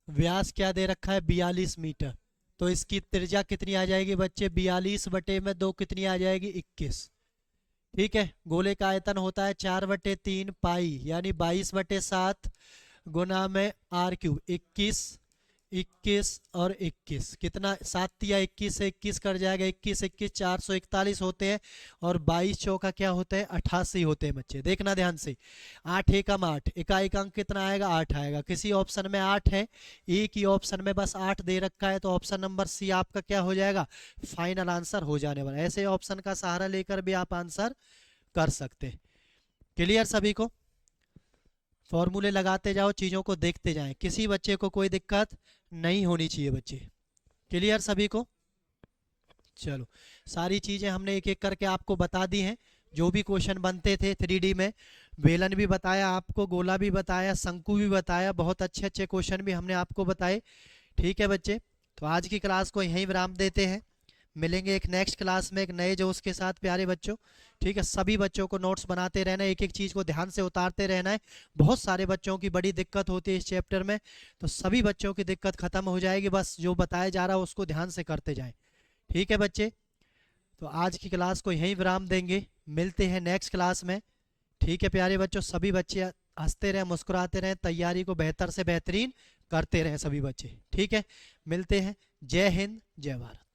Speaker 1: व्यास क्या दे रखा है 42 मीटर। तो इसकी त्रिज्या कितनी आ जाएगी बच्चे, 42/2 कितनी आ जाएगी 21। ठीक है, गोले का आयतन होता है 4/3 पाई यानी 22/7 गुना में r³ 21, 21 और 21 कितना 7 या 21 से 21 कट जाएगा, 21 21 441 होते हैं और 22 चौका क्या होते हैं 88 होते हैं बच्चे। देखना ध्यान से, 8 एकम 8, इकाई का अंक कितना आएगा 8 आएगा। किसी ऑप्शन में 8 है, एक ही ऑप्शन में बस 8 दे रखा है, तो ऑप्शन नंबर C आपका क्या हो जाएगा फाइनल आंसर हो जाने वाला। ऐसे ऑप्शन का सहारा लेकर भी आप आंसर कर सकते हैं। क्लियर सभी को? फॉर्मूले लगाते जाओ, चीज़ों को देखते जाएं, किसी बच्चे को कोई दिक्कत नहीं होनी चाहिए बच्चे। क्लियर सभी को? चलो, सारी चीज़ें हमने एक एक करके आपको बता दी हैं। जो भी क्वेश्चन बनते थे 3D में, बेलन भी बताया आपको, गोला भी बताया, शंकु भी बताया, बहुत अच्छे अच्छे क्वेश्चन भी हमने आपको बताए। ठीक है बच्चे, तो आज की क्लास को यहीं विराम देते हैं। मिलेंगे एक नेक्स्ट क्लास में एक नए जोश के साथ प्यारे बच्चों। ठीक है, सभी बच्चों को नोट्स बनाते रहना है, एक एक चीज़ को ध्यान से उतारते रहना है। बहुत सारे बच्चों की बड़ी दिक्कत होती है इस चैप्टर में, तो सभी बच्चों की दिक्कत खत्म हो जाएगी, बस जो बताया जा रहा है उसको ध्यान से करते जाएं। ठीक है बच्चे, तो आज की क्लास को यहीं विराम देंगे, मिलते हैं नेक्स्ट क्लास में। ठीक है प्यारे बच्चों, सभी बच्चे हंसते रहें, मुस्कुराते रहें, तैयारी को बेहतर से बेहतरीन करते रहें सभी बच्चे। ठीक है, मिलते हैं। जय हिंद, जय भारत।